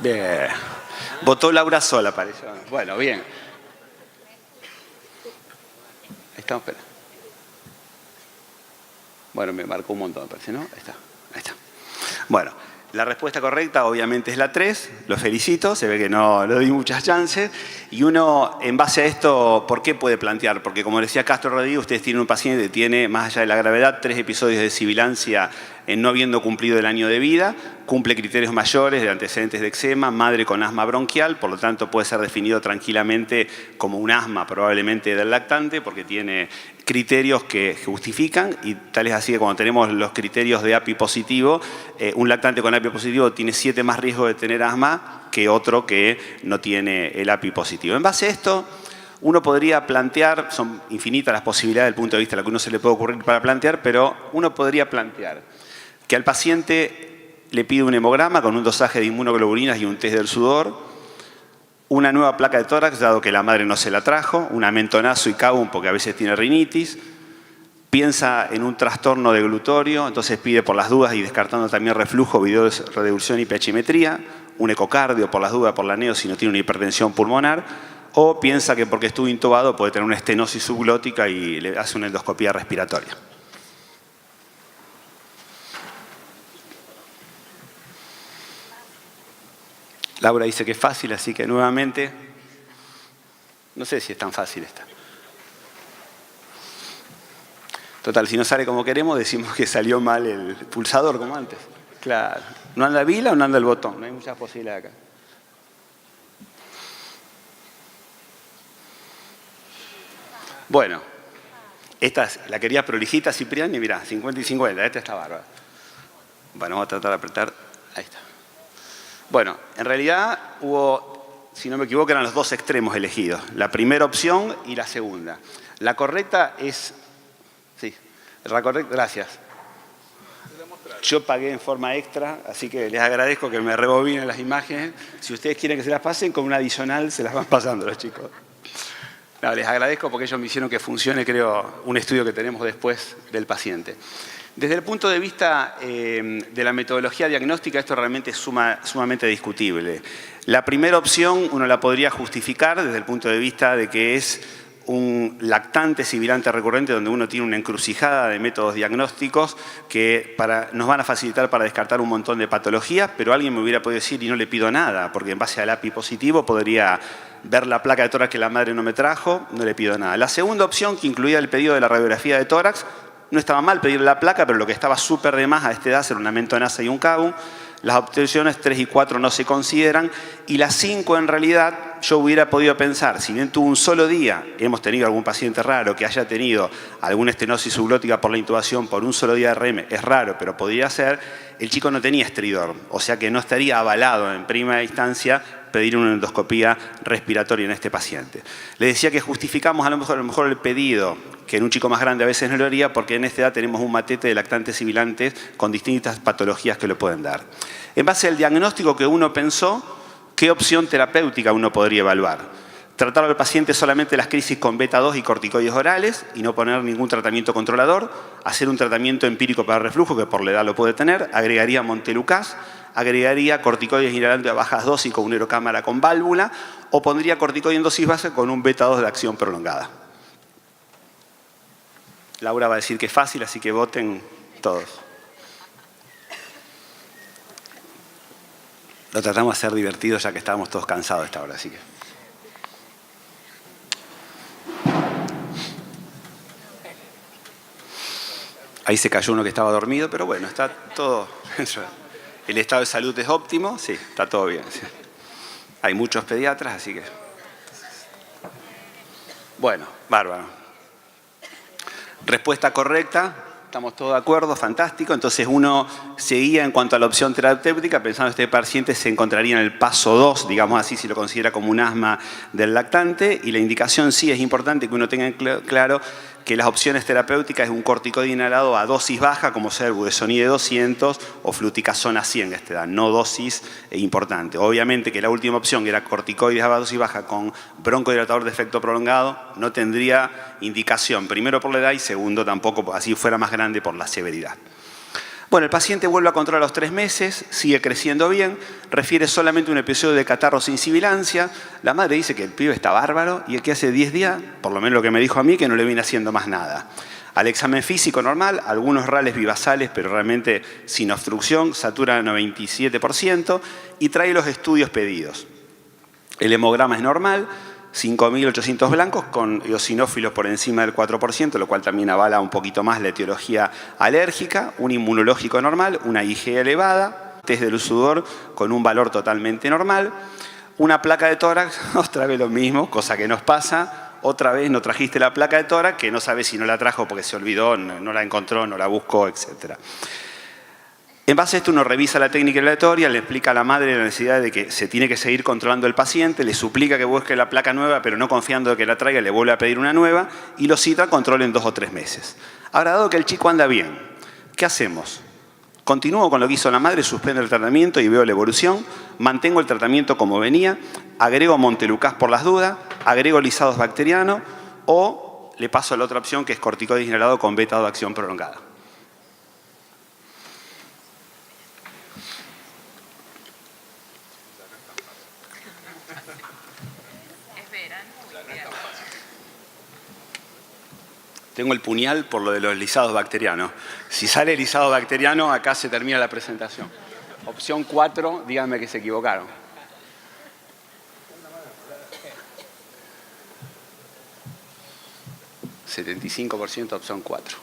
Bien. Votó Laura sola, parece. Bueno, bien. Ahí estamos, espera. Bueno, me marcó un montón, parece, ¿no? Ahí está. Bueno, la respuesta correcta obviamente es la 3. Lo felicito, se ve que no le doy muchas chances. Y uno, en base a esto, ¿por qué puede plantear? Porque como decía Castro Rodríguez, ustedes tienen un paciente que tiene, más allá de la gravedad, 3 episodios de sibilancia en no habiendo cumplido el año de vida, cumple criterios mayores de antecedentes de eczema, madre con asma bronquial, por lo tanto puede ser definido tranquilamente como un asma probablemente del lactante, porque tiene criterios que justifican, y tal es así que cuando tenemos los criterios de API positivo, un lactante con API positivo tiene 7 más riesgo de tener asma que otro que no tiene el API positivo. En base a esto, uno podría plantear, son infinitas las posibilidades desde el punto de vista de lo que uno se le puede ocurrir para plantear, pero uno podría plantear que al paciente le pide un hemograma con un dosaje de inmunoglobulinas y un test del sudor, una nueva placa de tórax, dado que la madre no se la trajo, un amentonazo y cagum porque a veces tiene rinitis, piensa en un trastorno de glutorio, entonces pide por las dudas y descartando también reflujo, video de reducción y pHimetría, un ecocardio por las dudas por la neo si no tiene una hipertensión pulmonar, o piensa que porque estuvo intubado puede tener una estenosis subglótica y le hace una endoscopía respiratoria. Laura dice que es fácil, así que nuevamente, no sé si es tan fácil esta. Total, si no sale como queremos, decimos que salió mal el pulsador, como antes. Claro. ¿No anda vila o no anda el botón? No hay muchas posibilidades acá. Bueno, esta la quería prolijita, Cipriani, mirá, 50 y 50, esta está bárbara. Bueno, vamos a tratar de apretar. Ahí está. Bueno, en realidad hubo, si no me equivoco, eran los dos extremos elegidos. La primera opción y la segunda. La correcta es... Sí, la correcta, gracias. Yo pagué en forma extra, así que les agradezco que me rebobinen las imágenes. Si ustedes quieren que se las pasen, con un adicional se las van pasando los chicos. No, les agradezco porque ellos me hicieron que funcione, creo, un estudio que tenemos después del paciente. Desde el punto de vista de la metodología diagnóstica, esto realmente es sumamente discutible. La primera opción uno la podría justificar desde el punto de vista de que es un lactante sibilante recurrente donde uno tiene una encrucijada de métodos diagnósticos que nos van a facilitar para descartar un montón de patologías, pero alguien me hubiera podido decir y no le pido nada, porque en base al API positivo podría ver la placa de tórax que la madre no me trajo, no le pido nada. La segunda opción, que incluía el pedido de la radiografía de tórax, no estaba mal pedir la placa, pero lo que estaba súper de más a esta edad era una mentonasa y un cagum. Las opciones 3 y 4 no se consideran. Y las 5 en realidad yo hubiera podido pensar, si bien tuvo un solo día, hemos tenido algún paciente raro que haya tenido alguna estenosis subglótica por la intubación por un solo día de RM, es raro, pero podría ser, el chico no tenía estridor, o sea que no estaría avalado en primera instancia pedir una endoscopía respiratoria en este paciente. Le decía que justificamos a lo mejor el pedido, que en un chico más grande a veces no lo haría, porque en esta edad tenemos un matete de lactantes sibilantes con distintas patologías que lo pueden dar. En base al diagnóstico que uno pensó, ¿qué opción terapéutica uno podría evaluar? Tratar al paciente solamente las crisis con beta-2 y corticoides orales y no poner ningún tratamiento controlador, hacer un tratamiento empírico para reflujo, que por la edad lo puede tener, agregaría montelukast, agregaría corticoides inhalantes a bajas dosis con una urocámara con válvula o pondría corticoide en dosis base con un beta-2 de acción prolongada. Laura va a decir que es fácil, así que voten todos. Lo tratamos de hacer divertido ya que estábamos todos cansados a esta hora, así que... Ahí se cayó uno que estaba dormido, pero bueno, está todo... El estado de salud es óptimo, sí, está todo bien. Sí. Hay muchos pediatras, así que... Bueno, bárbaro. Respuesta correcta, estamos todos de acuerdo, fantástico. Entonces uno seguía en cuanto a la opción terapéutica, pensando que este paciente se encontraría en el paso 2, digamos así, si lo considera como un asma del lactante. Y la indicación sí es importante que uno tenga claro que las opciones terapéuticas es un corticoide inhalado a dosis baja, como sea el budesonide 200 o fluticasona 100, esta edad, no dosis importante. Obviamente que la última opción, que era corticoides a dosis baja con broncodilatador de efecto prolongado, no tendría indicación, primero por la edad y segundo tampoco, así fuera más grande, por la severidad. Bueno, el paciente vuelve a controlar a los 3 meses, sigue creciendo bien, refiere solamente un episodio de catarro sin sibilancia. La madre dice que el pibe está bárbaro y que hace 10 días, por lo menos lo que me dijo a mí, que no le viene haciendo más nada. Al examen físico normal, algunos rales bivasales, pero realmente sin obstrucción, satura 97% y trae los estudios pedidos. El hemograma es normal, 5.800 blancos con eosinófilos por encima del 4%, lo cual también avala un poquito más la etiología alérgica, un inmunológico normal, una IG elevada, test del sudor con un valor totalmente normal, una placa de tórax, otra vez lo mismo, cosa que nos pasa, otra vez no trajiste la placa de tórax, que no sabe si no la trajo porque se olvidó, no la encontró, no la buscó, etc. En base a esto uno revisa la técnica aleatoria, le explica a la madre la necesidad de que se tiene que seguir controlando el paciente, le suplica que busque la placa nueva, pero no confiando en que la traiga, le vuelve a pedir una nueva y lo cita a control en 2 o 3 meses. Ahora, dado que el chico anda bien, ¿qué hacemos? Continúo con lo que hizo la madre, suspendo el tratamiento y veo la evolución, mantengo el tratamiento como venía, agrego Montelukast por las dudas, agrego lisados bacterianos o le paso a la otra opción que es corticoides inhalado con beta de acción prolongada. Tengo el puñal por lo de los lisados bacterianos. Si sale lisado bacteriano, acá se termina la presentación. Opción 4, díganme que se equivocaron. ...75% opción 4.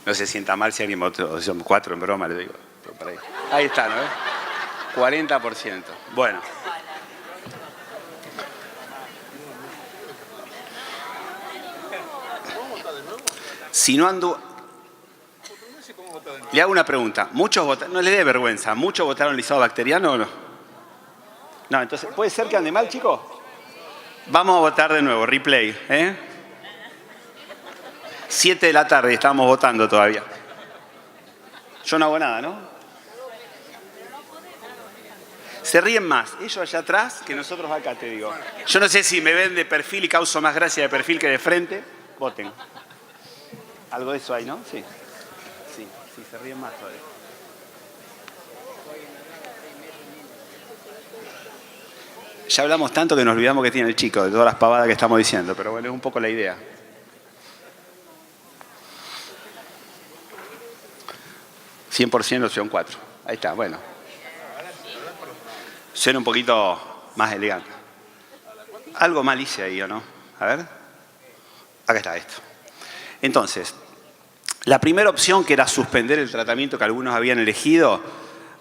No se sienta mal si alguien votó opción 4, en broma le digo. Ahí está, ¿no? 40%. Bueno. Si no ando... Le hago una pregunta. ¿Muchos votaron? No le dé vergüenza. ¿Muchos votaron lisado bacteriano o no? No, entonces, ¿puede ser que ande mal, chicos? Vamos a votar de nuevo. Replay. 7 de la tarde, estamos votando todavía. Yo no hago nada, ¿no? Se ríen más ellos allá atrás que nosotros acá, te digo. Yo no sé si me ven de perfil y causo más gracia de perfil que de frente. Voten. Algo de eso hay, ¿no? Sí. Sí, se ríen más todavía. Ya hablamos tanto que nos olvidamos que tiene el chico, de todas las pavadas que estamos diciendo, pero bueno, es un poco la idea. ...100% opción 4. Ahí está, bueno. Suena un poquito más elegante. Algo mal hice ahí, ¿o no? A ver. Acá está esto. Entonces, la primera opción, que era suspender el tratamiento que algunos habían elegido,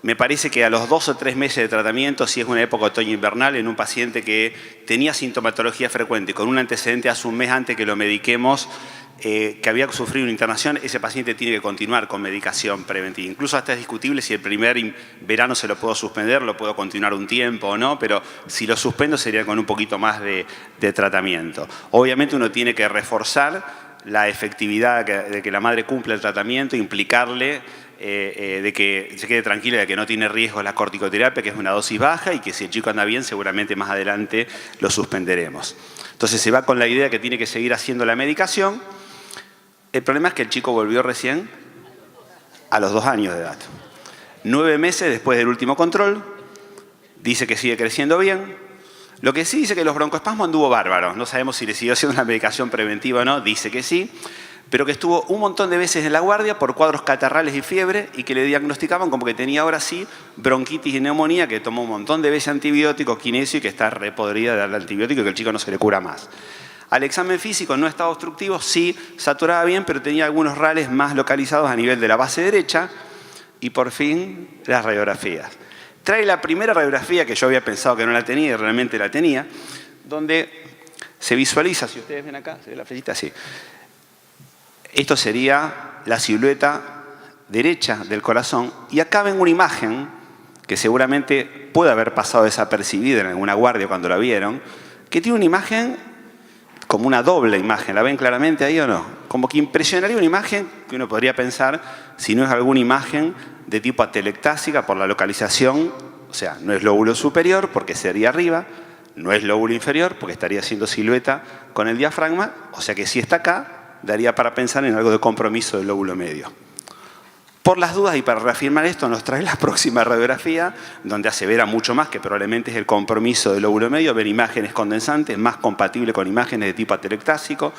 me parece que a los 2 o 3 meses de tratamiento, si es una época otoño-invernal, en un paciente que tenía sintomatología frecuente, con un antecedente hace un mes antes que lo mediquemos, que había sufrido una internación, ese paciente tiene que continuar con medicación preventiva. Incluso hasta es discutible si el primer verano se lo puedo suspender, lo puedo continuar un tiempo o no, pero si lo suspendo sería con un poquito más de tratamiento. Obviamente uno tiene que reforzar la efectividad de que la madre cumpla el tratamiento, implicarle de que se quede tranquila de que no tiene riesgo la corticoterapia, que es una dosis baja y que si el chico anda bien, seguramente más adelante lo suspenderemos. Entonces se va con la idea que tiene que seguir haciendo la medicación. El problema es que el chico volvió recién a los 2 años de edad. 9 meses después del último control, dice que sigue creciendo bien. Lo que sí dice que los broncoespasmos anduvo bárbaro. No sabemos si le siguió haciendo una medicación preventiva o no, dice que sí, pero que estuvo un montón de veces en la guardia por cuadros catarrales y fiebre y que le diagnosticaban como que tenía ahora sí bronquitis y neumonía, que tomó un montón de veces antibióticos, kinesio y que está repodrida de darle antibiótico y que el chico no se le cura más. Al examen físico no estaba obstructivo, sí saturaba bien, pero tenía algunos rales más localizados a nivel de la base derecha y por fin las radiografías. Trae la primera radiografía que yo había pensado que no la tenía y realmente la tenía, donde se visualiza, si ustedes ven acá, ¿se ve la flechita? Sí. Esto sería la silueta derecha del corazón y acá ven una imagen que seguramente puede haber pasado desapercibida en alguna guardia cuando la vieron, que tiene una imagen como una doble imagen. ¿La ven claramente ahí o no? Como que impresionaría una imagen que uno podría pensar si no es alguna imagen de tipo atelectásica por la localización, o sea, no es lóbulo superior porque sería arriba, no es lóbulo inferior porque estaría haciendo silueta con el diafragma, o sea que si está acá, daría para pensar en algo de compromiso del lóbulo medio. Por las dudas y para reafirmar esto, nos trae la próxima radiografía, donde asevera mucho más que probablemente es el compromiso del lóbulo medio, ver imágenes condensantes, más compatible con imágenes de tipo atelectásico.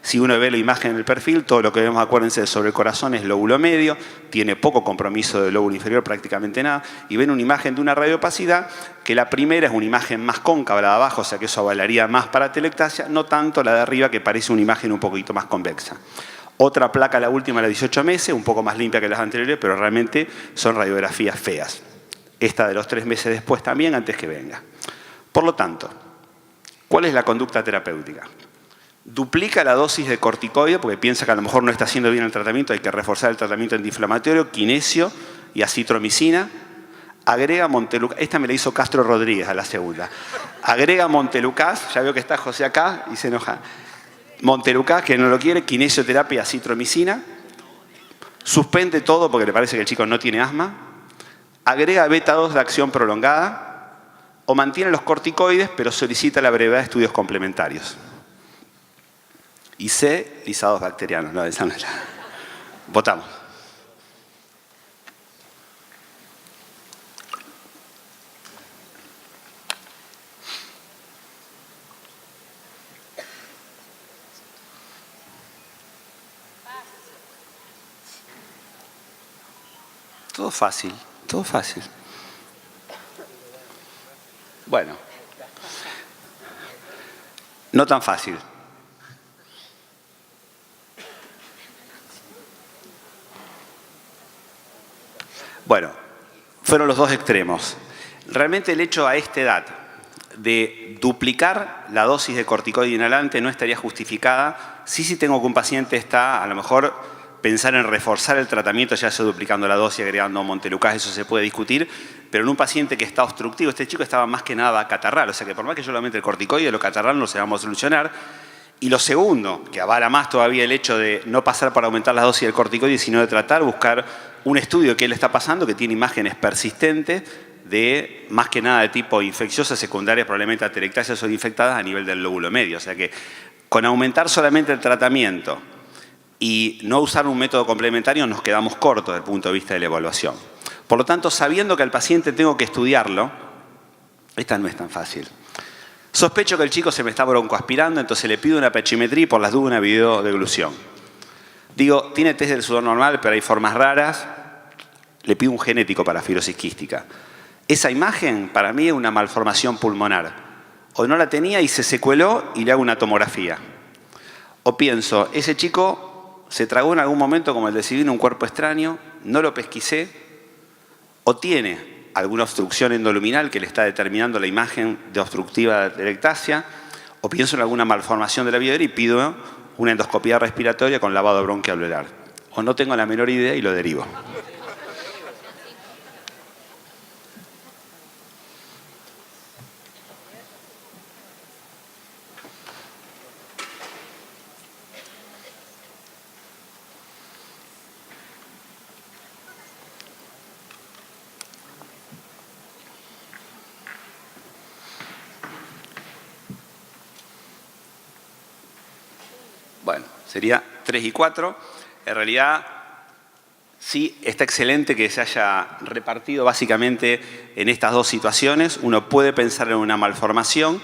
Si uno ve la imagen en el perfil, todo lo que vemos, acuérdense, sobre el corazón es lóbulo medio, tiene poco compromiso del lóbulo inferior, prácticamente nada, y ven una imagen de una radiopacidad, que la primera es una imagen más cóncava, la de abajo, o sea que eso avalaría más para atelectasia, no tanto la de arriba, que parece una imagen un poquito más convexa. Otra placa, la última, la de 18 meses, un poco más limpia que las anteriores, pero realmente son radiografías feas. Esta de los 3 meses después también, antes que venga. Por lo tanto, ¿cuál es la conducta terapéutica? Duplica la dosis de corticoide, porque piensa que a lo mejor no está haciendo bien el tratamiento, hay que reforzar el tratamiento antiinflamatorio, kinesio y acitromicina. Agrega Montelukast, esta me la hizo Castro Rodríguez a la segunda. Agrega Montelukast, ya veo que está José acá y se enoja. Montelukast, que no lo quiere, kinesioterapia y acitromicina. suspende todo porque le parece que el chico no tiene asma, agrega beta-2 de acción prolongada o mantiene los corticoides pero solicita la brevedad de estudios complementarios. Y C, lisados bacterianos. No, esa no es la... Votamos. Todo fácil, todo fácil. Bueno, no tan fácil. Bueno, fueron los dos extremos. Realmente el hecho a esta edad de duplicar la dosis de corticoide inhalante no estaría justificada. Sí tengo que un paciente está, a lo mejor, pensar en reforzar el tratamiento, ya sea duplicando la dosis, agregando montelukast, eso se puede discutir, pero en un paciente que está obstructivo, este chico estaba más que nada catarral, o sea que por más que yo le aumente el corticoide, lo catarral no se vamos a solucionar. Y lo segundo, que avala más todavía el hecho de no pasar para aumentar la dosis del corticoide, sino de tratar, buscar un estudio que le está pasando, que tiene imágenes persistentes de, más que nada de tipo infecciosa, secundaria, probablemente atelectasias o infectadas a nivel del lóbulo medio. O sea que con aumentar solamente el tratamiento y no usar un método complementario nos quedamos cortos desde el punto de vista de la evaluación. Por lo tanto, sabiendo que al paciente tengo que estudiarlo, esta no es tan fácil. Sospecho que el chico se me está broncoaspirando, entonces le pido una pechimetría y por las dudas una videodeglución. Digo, tiene test del sudor normal, pero hay formas raras. Le pido un genético para fibrosis quística. Esa imagen para mí es una malformación pulmonar. O no la tenía y se secueló y le hago una tomografía. O pienso, ese chico se tragó en algún momento, como el de Silvina, un cuerpo extraño, no lo pesquisé, o tiene alguna obstrucción endoluminal que le está determinando la imagen de obstructiva de atelectasia, o pienso en alguna malformación de la vía aérea y pido una endoscopía respiratoria con lavado bronquialveolar. O no tengo la menor idea y lo derivo. Bueno, sería 3 y 4. En realidad, sí, está excelente que se haya repartido básicamente en estas dos situaciones. Uno puede pensar en una malformación.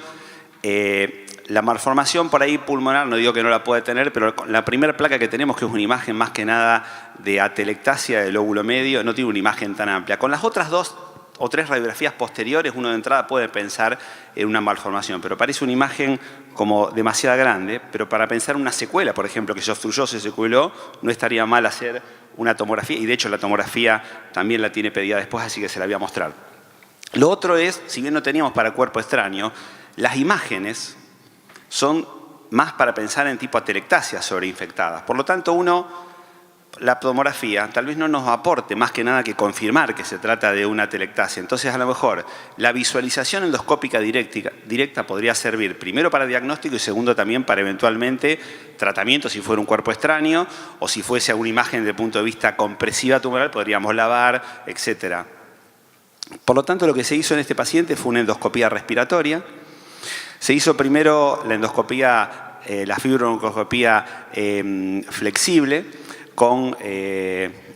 La malformación por ahí pulmonar, no digo que no la puede tener, pero la primera placa que tenemos, que es una imagen más que nada de atelectasia del lóbulo medio, no tiene una imagen tan amplia. Con las otras 2 o 3 radiografías posteriores, uno de entrada puede pensar en una malformación, pero parece una imagen como demasiado grande, pero para pensar en una secuela, por ejemplo, que se obstruyó, se secueló, no estaría mal hacer una tomografía, y de hecho la tomografía también la tiene pedida después, así que se la voy a mostrar. Lo otro es, si bien no teníamos para cuerpo extraño, las imágenes son más para pensar en tipo atelectasia sobreinfectadas. Por lo tanto, la tomografía tal vez no nos aporte más que nada que confirmar que se trata de una atelectasia. Entonces, a lo mejor, la visualización endoscópica directa podría servir primero para diagnóstico y segundo también para eventualmente tratamiento si fuera un cuerpo extraño o si fuese alguna imagen desde el punto de vista compresiva tumoral, podríamos lavar, etc. Por lo tanto, lo que se hizo en este paciente fue una endoscopía respiratoria. Se hizo primero la endoscopía, la fibroendoscopía flexible, con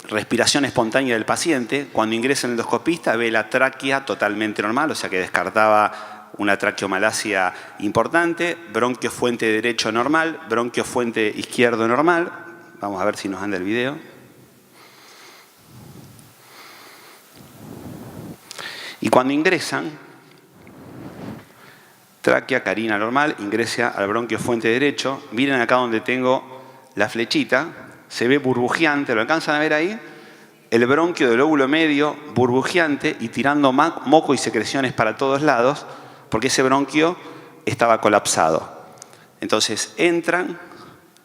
respiración espontánea del paciente. Cuando ingresa el endoscopista ve la tráquea totalmente normal, o sea que descartaba una traqueomalacia importante, bronquio fuente derecho normal, bronquio fuente izquierdo normal. Vamos a ver si nos anda el video. Y cuando ingresan, tráquea carina normal, ingresa al bronquio fuente derecho. Miren acá donde tengo la flechita. Se ve burbujeante, ¿lo alcanzan a ver ahí? El bronquio del lóbulo medio burbujeante y tirando moco y secreciones para todos lados, porque ese bronquio estaba colapsado. Entonces entran,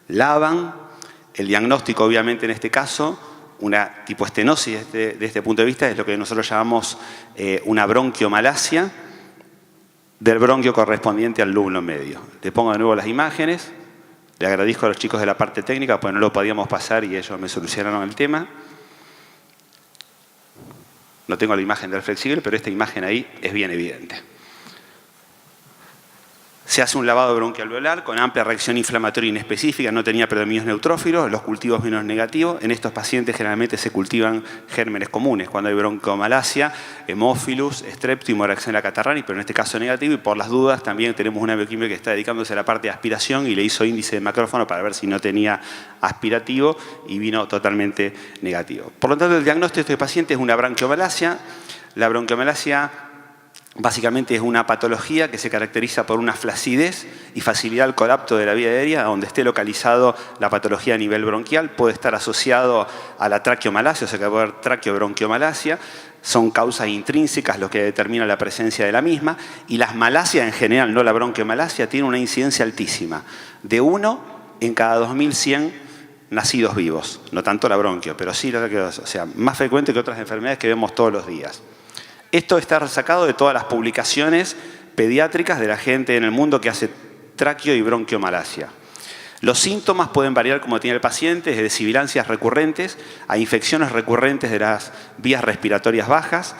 lavan, el diagnóstico obviamente en este caso, una tipo estenosis de este punto de vista, es lo que nosotros llamamos una bronquiomalacia del bronquio correspondiente al lóbulo medio. Les pongo de nuevo las imágenes. Le agradezco a los chicos de la parte técnica, pues no lo podíamos pasar y ellos me solucionaron el tema. No tengo la imagen del flexible, pero esta imagen ahí es bien evidente. Se hace un lavado bronquialveolar con amplia reacción inflamatoria inespecífica, no tenía predominios neutrófilos, los cultivos menos negativos. En estos pacientes generalmente se cultivan gérmenes comunes, cuando hay bronquiomalacia, hemófilus, strepto y moraxella catarrhini, pero en este caso negativo. Y por las dudas también tenemos una bioquímica que está dedicándose a la parte de aspiración y le hizo índice de macrófano para ver si no tenía aspirativo y vino totalmente negativo. Por lo tanto, el diagnóstico de este paciente es una bronquiomalacia. La bronquiomalacia básicamente es una patología que se caracteriza por una flacidez y facilidad al colapso de la vía aérea, donde esté localizado la patología a nivel bronquial. Puede estar asociado a la traqueomalacia, o sea que puede haber traqueobronquiomalacia. Son causas intrínsecas lo que determina la presencia de la misma. Y las malasias en general, no la bronquiomalacia, tienen una incidencia altísima. De 1 en cada 2100 nacidos vivos. No tanto la bronquio, pero sí la traqueosis. O sea, más frecuente que otras enfermedades que vemos todos los días. Esto está sacado de todas las publicaciones pediátricas de la gente en el mundo que hace traqueo y bronquiomalacia. Los síntomas pueden variar como tiene el paciente, desde sibilancias recurrentes a infecciones recurrentes de las vías respiratorias bajas.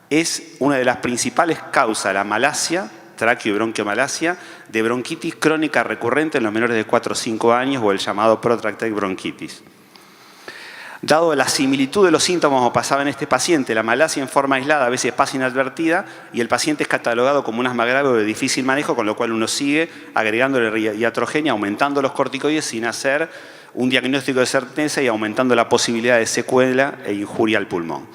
Es una de las principales causas, la malacia, traqueo y bronquiomalacia, de bronquitis crónica recurrente en los menores de 4 o 5 años o el llamado protracted bronquitis. Dado la similitud de los síntomas como pasaba en este paciente, la malacia en forma aislada a veces pasa inadvertida y el paciente es catalogado como un asma grave o de difícil manejo, con lo cual uno sigue agregándole iatrogenia, aumentando los corticoides sin hacer un diagnóstico de certeza y aumentando la posibilidad de secuela e injuria al pulmón.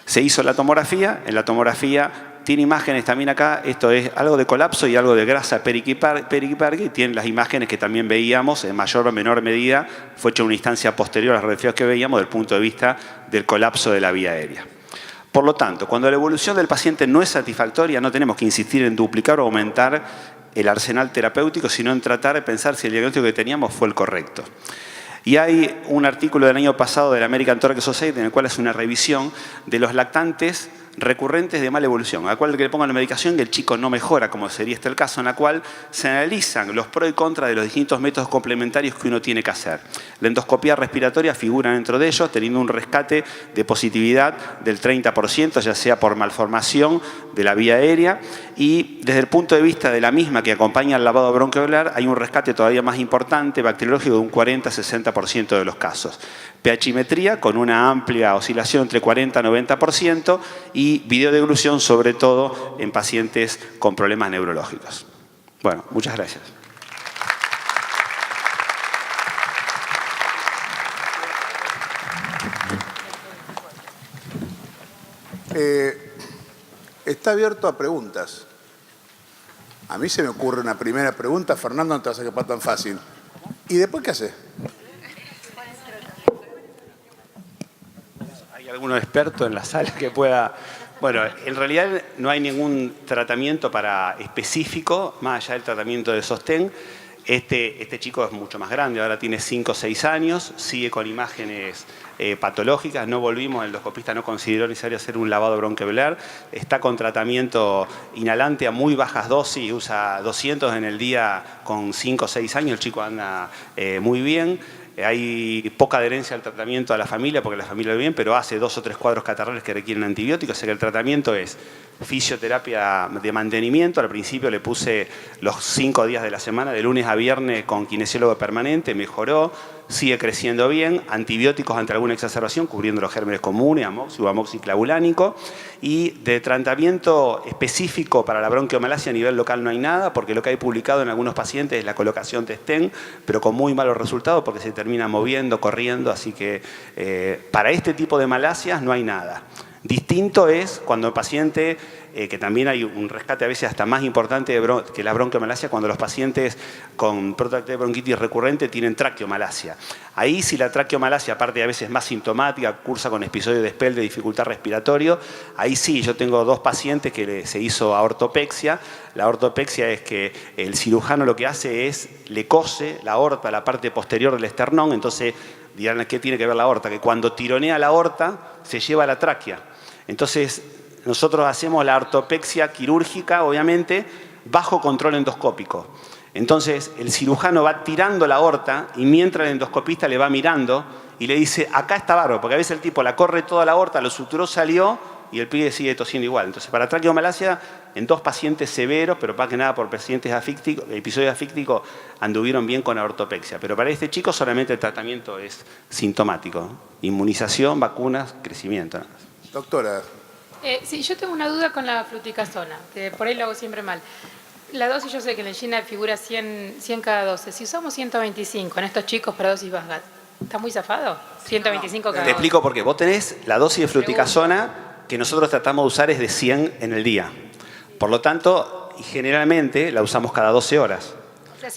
Se hizo la tomografía, en la tomografía tiene imágenes también acá, esto es algo de colapso y algo de grasa periquipárquica, y tienen las imágenes que también veíamos, en mayor o menor medida, fue hecha una instancia posterior a las radiografías que veíamos desde el punto de vista del colapso de la vía aérea. Por lo tanto, cuando la evolución del paciente no es satisfactoria, no tenemos que insistir en duplicar o aumentar el arsenal terapéutico, sino en tratar de pensar si el diagnóstico que teníamos fue el correcto. Y hay un artículo del año pasado de la American Thoracic Society en el cual hace una revisión de los lactantes recurrentes de mala evolución, a la cual le pongan la medicación y el chico no mejora, como sería este el caso, en la cual se analizan los pros y contras de los distintos métodos complementarios que uno tiene que hacer. La endoscopía respiratoria figura dentro de ellos, teniendo un rescate de positividad del 30%, ya sea por malformación de la vía aérea, y desde el punto de vista de la misma que acompaña al lavado bronquialar, hay un rescate todavía más importante, bacteriológico, de un 40-60% de los casos. pHimetría con una amplia oscilación entre 40 y 90% y videodeglución sobre todo en pacientes con problemas neurológicos. Bueno, muchas gracias. Está abierto a preguntas. A mí se me ocurre una primera pregunta. Fernando, no te vas a escapar tan fácil. ¿Y después qué haces? ¿Hay algún experto en la sala que pueda...? Bueno, en realidad no hay ningún tratamiento específico, más allá del tratamiento de sostén. Este chico es mucho más grande, ahora tiene 5 o 6 años, sigue con imágenes patológicas, no volvimos, el endoscopista no consideró necesario hacer un lavado bronquialar, está con tratamiento inhalante a muy bajas dosis, usa 200 en el día con 5 o 6 años, el chico anda muy bien. Hay poca adherencia al tratamiento a la familia, porque la familia lo bien, pero hace 2 o 3 cuadros catarrales que requieren antibióticos, o sea que el tratamiento es fisioterapia de mantenimiento. Al principio le puse los 5 días de la semana, de lunes a viernes, con kinesiólogo permanente, mejoró, sigue creciendo bien, antibióticos ante alguna exacerbación, cubriendo los gérmenes comunes, amoxi o amoxiclavulánico, y de tratamiento específico para la bronquiomalacia a nivel local no hay nada, porque lo que hay publicado en algunos pacientes es la colocación de stent, pero con muy malos resultados porque se termina moviendo, corriendo, así que para este tipo de malasias no hay nada. Distinto es cuando el paciente, que también hay un rescate a veces hasta más importante que la bronquiomalacia, cuando los pacientes con protracted bronquitis recurrente tienen traqueomalacia. Ahí si la traqueomalacia, aparte de a veces más sintomática, cursa con episodios de SPEL, de dificultad respiratoria, ahí sí, yo tengo 2 pacientes que se hizo aortopexia. La aortopexia es que el cirujano lo que hace es, le cose la aorta, la parte posterior del esternón, entonces dirán, ¿qué tiene que ver la aorta? Que cuando tironea la aorta, se lleva la tráquea. Entonces, nosotros hacemos la ortopexia quirúrgica, obviamente, bajo control endoscópico. Entonces, el cirujano va tirando la aorta y mientras el endoscopista le va mirando y le dice, acá está bárbaro, porque a veces el tipo la corre toda la aorta, lo suturó, salió y el pibe sigue tosiendo igual. Entonces, para traqueomalacia, en 2 pacientes severos, pero más que nada por episodios afícticos, anduvieron bien con aortopexia. Pero para este chico solamente el tratamiento es sintomático, ¿no? Inmunización, vacunas, crecimiento. Nada más. Doctora. Sí, yo tengo una duda con la fluticasona, que por ahí lo hago siempre mal. La dosis, yo sé que en la China figura 100 cada 12. Si usamos 125 en estos chicos para dosis baja, ¿está muy zafado? 125 cada 12. Te explico por qué. Vos tenés la dosis de fluticasona que nosotros tratamos de usar es de 100 en el día. Por lo tanto, generalmente la usamos cada 12 horas.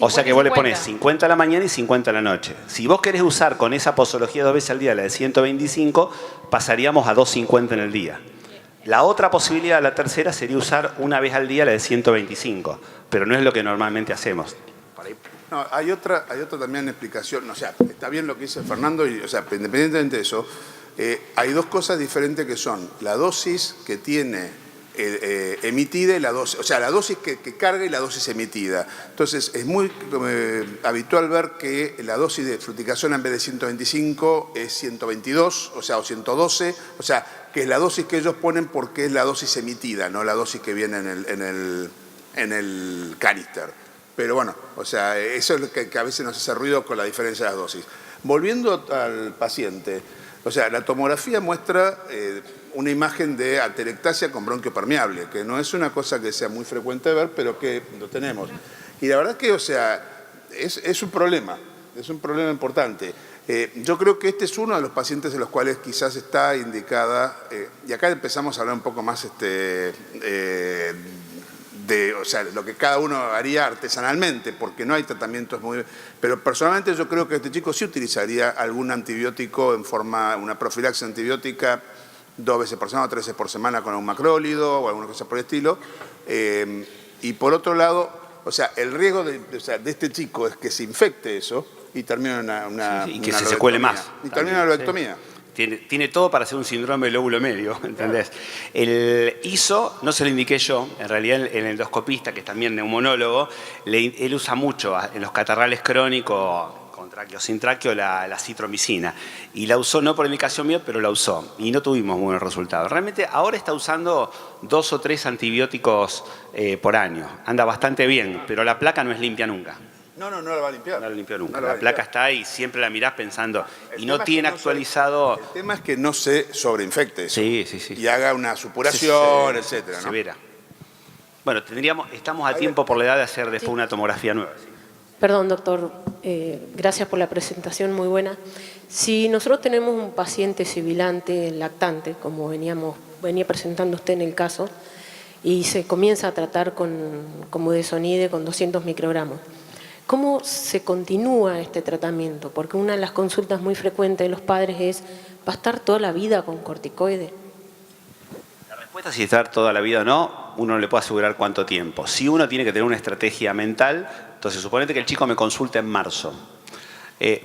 O sea que vos le pones 50 a la mañana y 50 a la noche. Si vos querés usar con esa posología 2 veces al día, la de 125, pasaríamos a 250 en el día. La otra posibilidad, la tercera, sería usar una vez al día la de 125, pero no es lo que normalmente hacemos. No, hay otra también explicación, o sea, está bien lo que dice Fernando, y, o sea, independientemente de eso, hay 2 cosas diferentes que son la dosis que tiene emitida y la dosis, o sea, la dosis que carga y la dosis emitida. Entonces, es muy habitual ver que la dosis de fluticasona en vez de 125 es 122, o sea, o 112, o sea, que es la dosis que ellos ponen porque es la dosis emitida, no la dosis que viene en el canister. Pero bueno, o sea, eso es lo que a veces nos hace ruido con la diferencia de las dosis. Volviendo al paciente, o sea, la tomografía muestra una imagen de atelectasia con bronquio permeable, que no es una cosa que sea muy frecuente de ver, pero que lo tenemos. Y la verdad que, o sea, es un problema importante. Yo creo que este es uno de los pacientes en los cuales quizás está indicada, y acá empezamos a hablar un poco más o sea, lo que cada uno haría artesanalmente, porque no hay tratamientos muy... Pero personalmente yo creo que este chico sí utilizaría algún antibiótico en forma, una profilaxis antibiótica 2 veces por semana o 3 veces por semana con un macrólido o alguna cosa por el estilo. Y por otro lado, o sea, el riesgo de este chico es que se infecte eso y termine y que se cuele más. Y termine una lobectomía. Tiene todo para ser un síndrome del lóbulo medio, ¿entendés? El ISO no se lo indiqué yo, en realidad el endoscopista, que es también neumonólogo, él usa mucho en los catarrales crónicos, con tráqueo, sin tráqueo, la citromicina. Y la usó no por indicación mía, pero la usó. Y no tuvimos buenos resultados. Realmente ahora está usando 2 o 3 antibióticos por año. Anda bastante bien, pero la placa no es limpia nunca. No la va a limpiar. No la limpió nunca. No la placa está ahí y siempre la mirás pensando. Y no tiene actualizado... El tema es que no se sobreinfecte eso. Sí. Y haga una supuración, etcétera, ¿no? Severa. Bueno, estamos a tiempo por la edad de hacer después una tomografía nueva. ¿Sí? Perdón, doctor. Gracias por la presentación, muy buena. Si nosotros tenemos un paciente sibilante lactante, como venía presentando usted en el caso, y se comienza a tratar con budesonide con 200 microgramos, ¿cómo se continúa este tratamiento? Porque una de las consultas muy frecuentes de los padres es, ¿va a estar toda la vida con corticoide? La respuesta si estar toda la vida o no, uno no le puede asegurar cuánto tiempo. Si uno tiene que tener una estrategia mental, entonces suponete que el chico me consulta en marzo.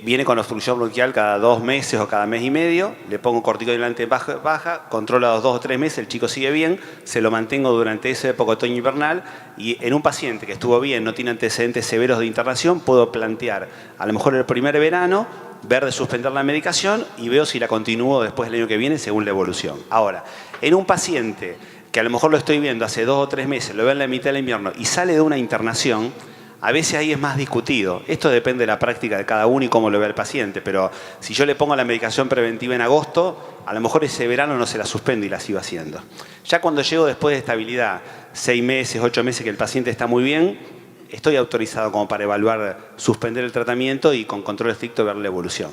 Viene con obstrucción bronquial cada 2 meses o cada mes y medio, le pongo corticoide delante baja, controla los 2 o 3 meses, el chico sigue bien, se lo mantengo durante esa época otoño-invernal y en un paciente que estuvo bien, no tiene antecedentes severos de internación, puedo plantear a lo mejor el primer verano, ver de suspender la medicación y veo si la continúo después del año que viene según la evolución. Ahora, en un paciente que a lo mejor lo estoy viendo hace 2 o 3 meses, lo veo en la mitad del invierno y sale de una internación, a veces ahí es más discutido. Esto depende de la práctica de cada uno y cómo lo ve el paciente, pero si yo le pongo la medicación preventiva en agosto, a lo mejor ese verano no se la suspendo y la sigo haciendo. Ya cuando llego después de estabilidad, 6 meses, 8 meses que el paciente está muy bien, estoy autorizado como para evaluar, suspender el tratamiento y con control estricto ver la evolución.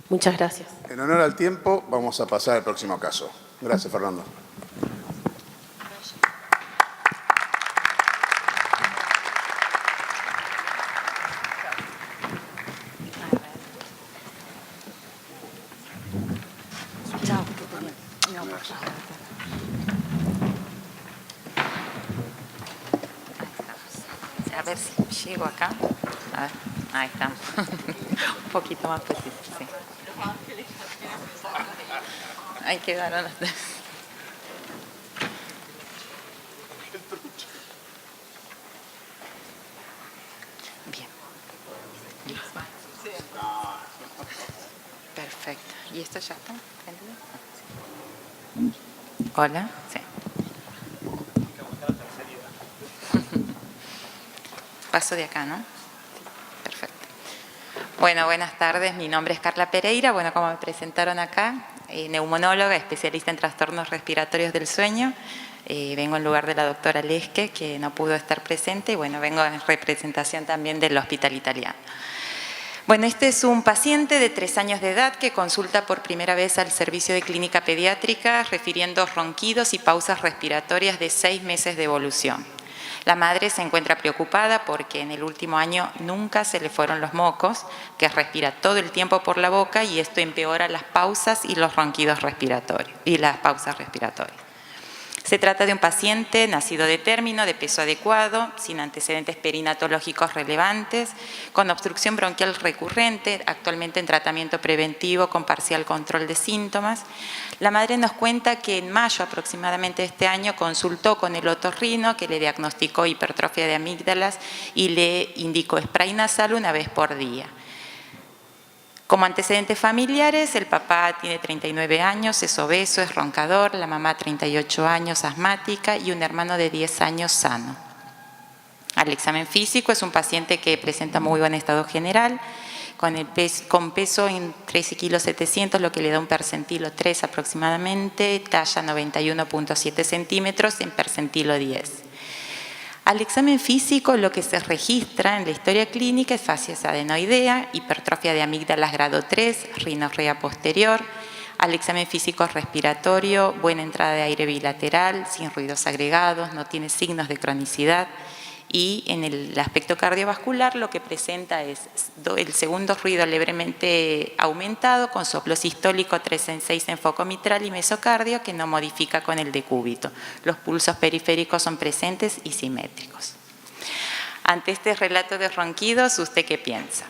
Muchas gracias. En honor al tiempo, vamos a pasar al próximo caso. Gracias, Fernando. A ver si llego acá. A ver, ahí estamos. Un poquito más preciso, sí. Ahí quedaron las 3. Perfecto. ¿Y esto ya está? Hola. Sí. Paso de acá, ¿no? Perfecto. Bueno, buenas tardes. Mi nombre es Carla Pereira. Bueno, como me presentaron acá, neumonóloga, especialista en trastornos respiratorios del sueño. Vengo en lugar de la doctora Lesque, que no pudo estar presente. Y bueno, vengo en representación también del Hospital Italiano. Bueno, este es un paciente de 3 años de edad que consulta por primera vez al servicio de clínica pediátrica refiriendo ronquidos y pausas respiratorias de 6 meses de evolución. La madre se encuentra preocupada porque en el último año nunca se le fueron los mocos, que respira todo el tiempo por la boca y esto empeora las pausas y los ronquidos respiratorios y las pausas respiratorias. Se trata de un paciente nacido de término, de peso adecuado, sin antecedentes perinatológicos relevantes, con obstrucción bronquial recurrente, actualmente en tratamiento preventivo con parcial control de síntomas. La madre nos cuenta que en mayo aproximadamente de este año consultó con el otorrino que le diagnosticó hipertrofia de amígdalas y le indicó spray nasal una vez por día. Como antecedentes familiares, el papá tiene 39 años, es obeso, es roncador, la mamá 38 años, asmática y un hermano de 10 años sano. Al examen físico es un paciente que presenta muy buen estado general, con peso en 13 kilos 700, lo que le da un percentilo 3 aproximadamente, talla 91.7 centímetros en percentilo 10. Al examen físico lo que se registra en la historia clínica es facies adenoidea, hipertrofia de amígdalas grado 3, rinorrea posterior. Al examen físico respiratorio, buena entrada de aire bilateral, sin ruidos agregados, no tiene signos de cronicidad. Y en el aspecto cardiovascular lo que presenta es el segundo ruido levemente aumentado con soplo sistólico 3 en 6 en foco mitral y mesocardio que no modifica con el decúbito. Los pulsos periféricos son presentes y simétricos. Ante este relato de ronquidos, ¿usted qué piensa?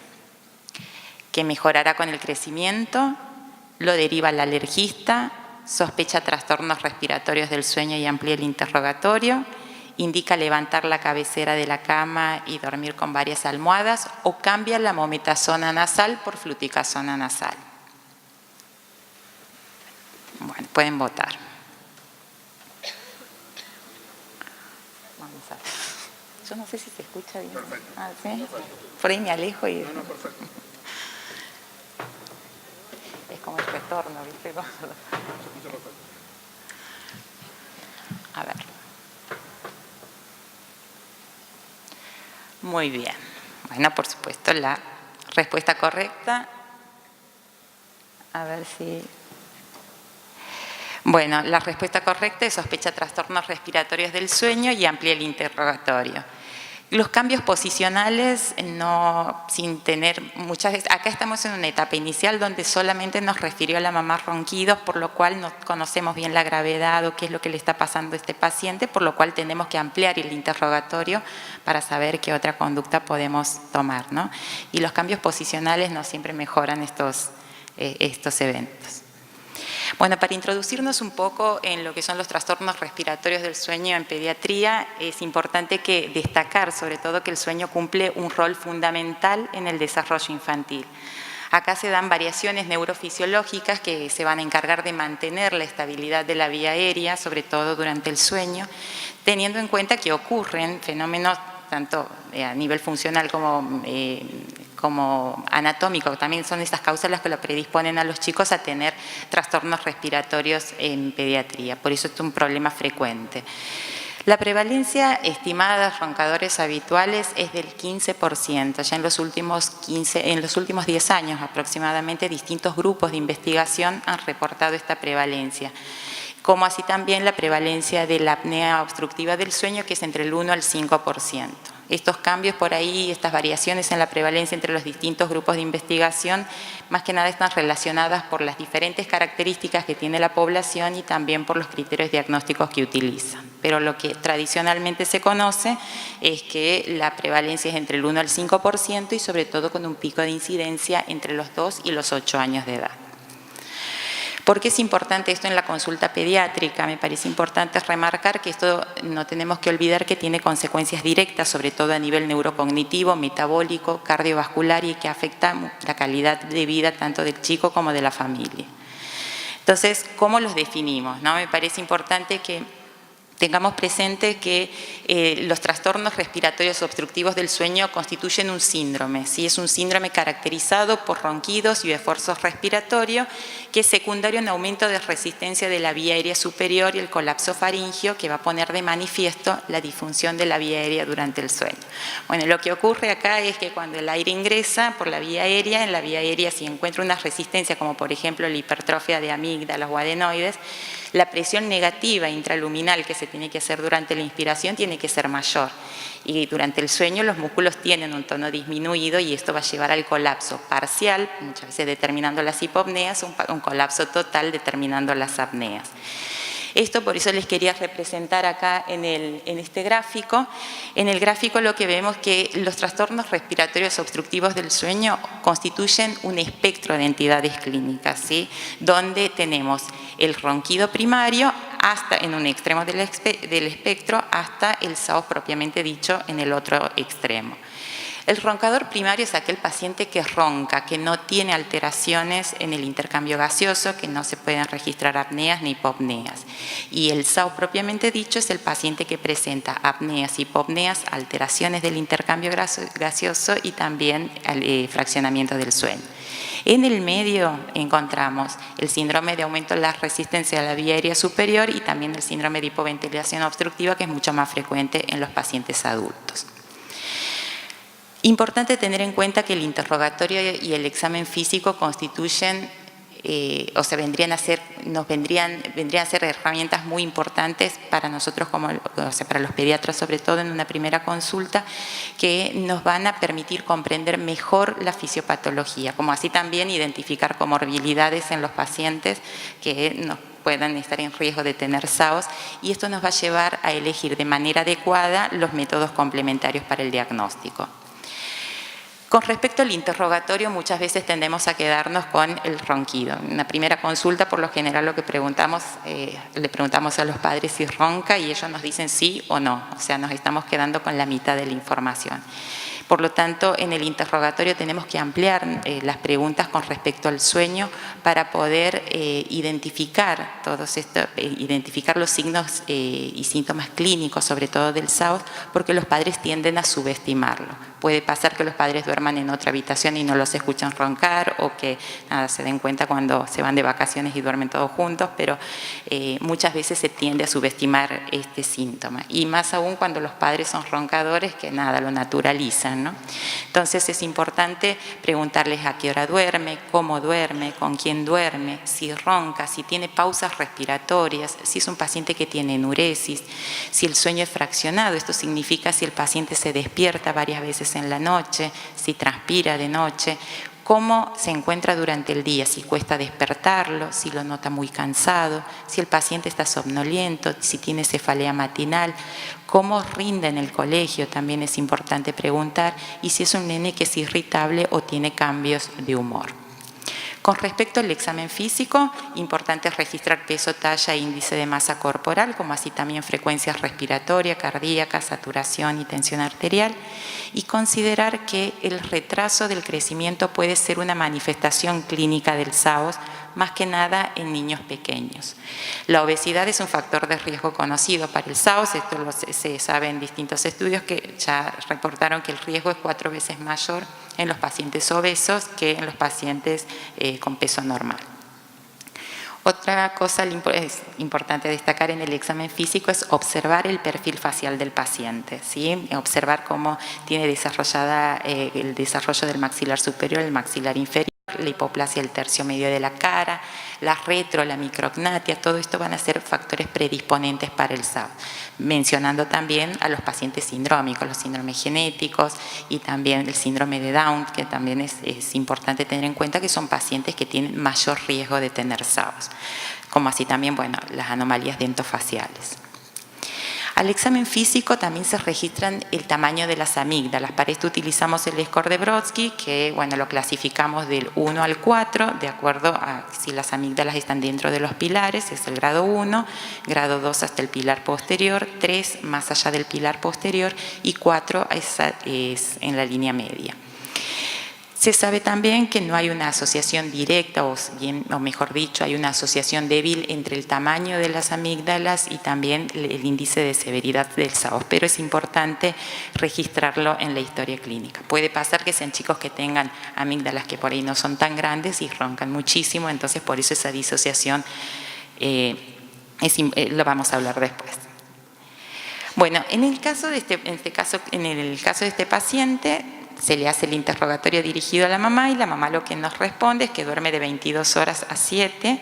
¿Que mejorará con el crecimiento? ¿Lo deriva al alergista? ¿Sospecha trastornos respiratorios del sueño y amplía el interrogatorio? ¿Indica levantar la cabecera de la cama y dormir con varias almohadas o cambia la mometasona nasal por fluticasona nasal? Bueno, pueden votar. Vamos a ver. Yo no sé si se escucha bien. Perfecto. Ah, ¿sí? Por ahí me alejo y... No, perfecto. Es como el retorno, ¿viste? A ver. Muy bien. Bueno, por supuesto, la respuesta correcta. A ver si... Bueno, la respuesta correcta es sospecha trastornos respiratorios del sueño y amplía el interrogatorio. Los cambios posicionales, sin tener muchas veces, acá estamos en una etapa inicial donde solamente nos refirió a la mamá ronquidos, por lo cual no conocemos bien la gravedad o qué es lo que le está pasando a este paciente, por lo cual tenemos que ampliar el interrogatorio para saber qué otra conducta podemos tomar, ¿no? Y los cambios posicionales no siempre mejoran estos eventos. Bueno, para introducirnos un poco en lo que son los trastornos respiratorios del sueño en pediatría, es importante destacar sobre todo que el sueño cumple un rol fundamental en el desarrollo infantil. Acá se dan variaciones neurofisiológicas que se van a encargar de mantener la estabilidad de la vía aérea, sobre todo durante el sueño, teniendo en cuenta que ocurren fenómenos tanto a nivel funcional como anatómico, también son estas causas las que lo predisponen a los chicos a tener trastornos respiratorios en pediatría, por eso es un problema frecuente. La prevalencia estimada de roncadores habituales es del 15%, ya en los últimos 10 años aproximadamente distintos grupos de investigación han reportado esta prevalencia, como así también la prevalencia de la apnea obstructiva del sueño, que es entre el 1 al 5%. Estos cambios por ahí, estas variaciones en la prevalencia entre los distintos grupos de investigación, más que nada están relacionadas por las diferentes características que tiene la población y también por los criterios diagnósticos que utilizan. Pero lo que tradicionalmente se conoce es que la prevalencia es entre el 1 al 5% y sobre todo con un pico de incidencia entre los 2 y los 8 años de edad. ¿Por qué es importante esto en la consulta pediátrica? Me parece importante remarcar que esto no tenemos que olvidar que tiene consecuencias directas, sobre todo a nivel neurocognitivo, metabólico, cardiovascular y que afecta la calidad de vida tanto del chico como de la familia. Entonces, ¿cómo los definimos? ¿No? Me parece importante que tengamos presente que los trastornos respiratorios obstructivos del sueño constituyen un síndrome, ¿sí? Es un síndrome caracterizado por ronquidos y esfuerzo respiratorio que es secundario a un aumento de resistencia de la vía aérea superior y el colapso faríngeo que va a poner de manifiesto la disfunción de la vía aérea durante el sueño. Bueno, lo que ocurre acá es que cuando el aire ingresa por la vía aérea, en la vía aérea si encuentra una resistencia como por ejemplo la hipertrofia de amígdalas o adenoides, la presión negativa intraluminal que se tiene que hacer durante la inspiración tiene que ser mayor. Y durante el sueño los músculos tienen un tono disminuido y esto va a llevar al colapso parcial, muchas veces determinando las hipopneas, un colapso total determinando las apneas. Esto por eso les quería representar acá en este gráfico. En el gráfico lo que vemos es que los trastornos respiratorios obstructivos del sueño constituyen un espectro de entidades clínicas, ¿sí? Donde tenemos el ronquido primario hasta en un extremo del espectro hasta el SAOS propiamente dicho en el otro extremo. El roncador primario es aquel paciente que ronca, que no tiene alteraciones en el intercambio gaseoso, que no se pueden registrar apneas ni hipopneas. Y el SAOS propiamente dicho es el paciente que presenta apneas, hipopneas, alteraciones del intercambio gaseoso y también fraccionamiento del sueño. En el medio encontramos el síndrome de aumento de la resistencia a la vía aérea superior y también el síndrome de hipoventilación obstructiva, que es mucho más frecuente en los pacientes adultos. Importante tener en cuenta que el interrogatorio y el examen físico constituyen, o sea, vendrían a ser herramientas muy importantes para nosotros, para los pediatras sobre todo en una primera consulta, que nos van a permitir comprender mejor la fisiopatología, como así también identificar comorbilidades en los pacientes que nos puedan estar en riesgo de tener SAOS, y esto nos va a llevar a elegir de manera adecuada los métodos complementarios para el diagnóstico. Con respecto al interrogatorio, muchas veces tendemos a quedarnos con el ronquido. En la primera consulta, por lo general, lo que preguntamos, le preguntamos a los padres si ronca y ellos nos dicen sí o no. O sea, nos estamos quedando con la mitad de la información. Por lo tanto, en el interrogatorio tenemos que ampliar las preguntas con respecto al sueño para poder identificar los signos y síntomas clínicos, sobre todo del SAOS, porque los padres tienden a subestimarlo. Puede pasar que los padres duerman en otra habitación y no los escuchan roncar, o que se den cuenta cuando se van de vacaciones y duermen todos juntos, pero muchas veces se tiende a subestimar este síntoma. Y más aún cuando los padres son roncadores, que lo naturalizan, ¿no? Entonces es importante preguntarles a qué hora duerme, cómo duerme, con quién duerme, si ronca, si tiene pausas respiratorias, si es un paciente que tiene enuresis, si el sueño es fraccionado. Esto significa si el paciente se despierta varias veces en la noche, si transpira de noche, cómo se encuentra durante el día, si cuesta despertarlo, si lo nota muy cansado, si el paciente está somnoliento, si tiene cefalea matinal, cómo rinde en el colegio, también es importante preguntar, y si es un nene que es irritable o tiene cambios de humor. Con respecto al examen físico, importante registrar peso, talla e índice de masa corporal, como así también frecuencia respiratoria, cardíaca, saturación y tensión arterial, y considerar que el retraso del crecimiento puede ser una manifestación clínica del SAOS, más que nada en niños pequeños. La obesidad es un factor de riesgo conocido para el SAOS, esto se sabe en distintos estudios que ya reportaron que el riesgo es 4 veces mayor en los pacientes obesos que en los pacientes con peso normal. Otra cosa importante destacar en el examen físico es observar el perfil facial del paciente, ¿sí? Observar cómo tiene desarrollada el desarrollo del maxilar superior, el maxilar inferior, la hipoplasia del tercio medio de la cara, la retro, la micrognatia, todo esto van a ser factores predisponentes para el SAOS. Mencionando también a los pacientes sindrómicos, los síndromes genéticos y también el síndrome de Down, que también es importante tener en cuenta que son pacientes que tienen mayor riesgo de tener SAOS, como así también, las anomalías dentofaciales. Al examen físico también se registran el tamaño de las amígdalas. Para esto utilizamos el score de Brodsky, que bueno, lo clasificamos del 1 al 4, de acuerdo a si las amígdalas están dentro de los pilares, es el grado 1, grado 2 hasta el pilar posterior, 3 más allá del pilar posterior y 4 es en la línea media. Se sabe también que no hay una asociación directa, o mejor dicho, hay una asociación débil entre el tamaño de las amígdalas y también el índice de severidad del SAOS, pero es importante registrarlo en la historia clínica. Puede pasar que sean chicos que tengan amígdalas que por ahí no son tan grandes y roncan muchísimo, entonces por eso esa disociación lo vamos a hablar después. Bueno, en el caso de este paciente, se le hace el interrogatorio dirigido a la mamá y la mamá lo que nos responde es que duerme de 22 horas a 7,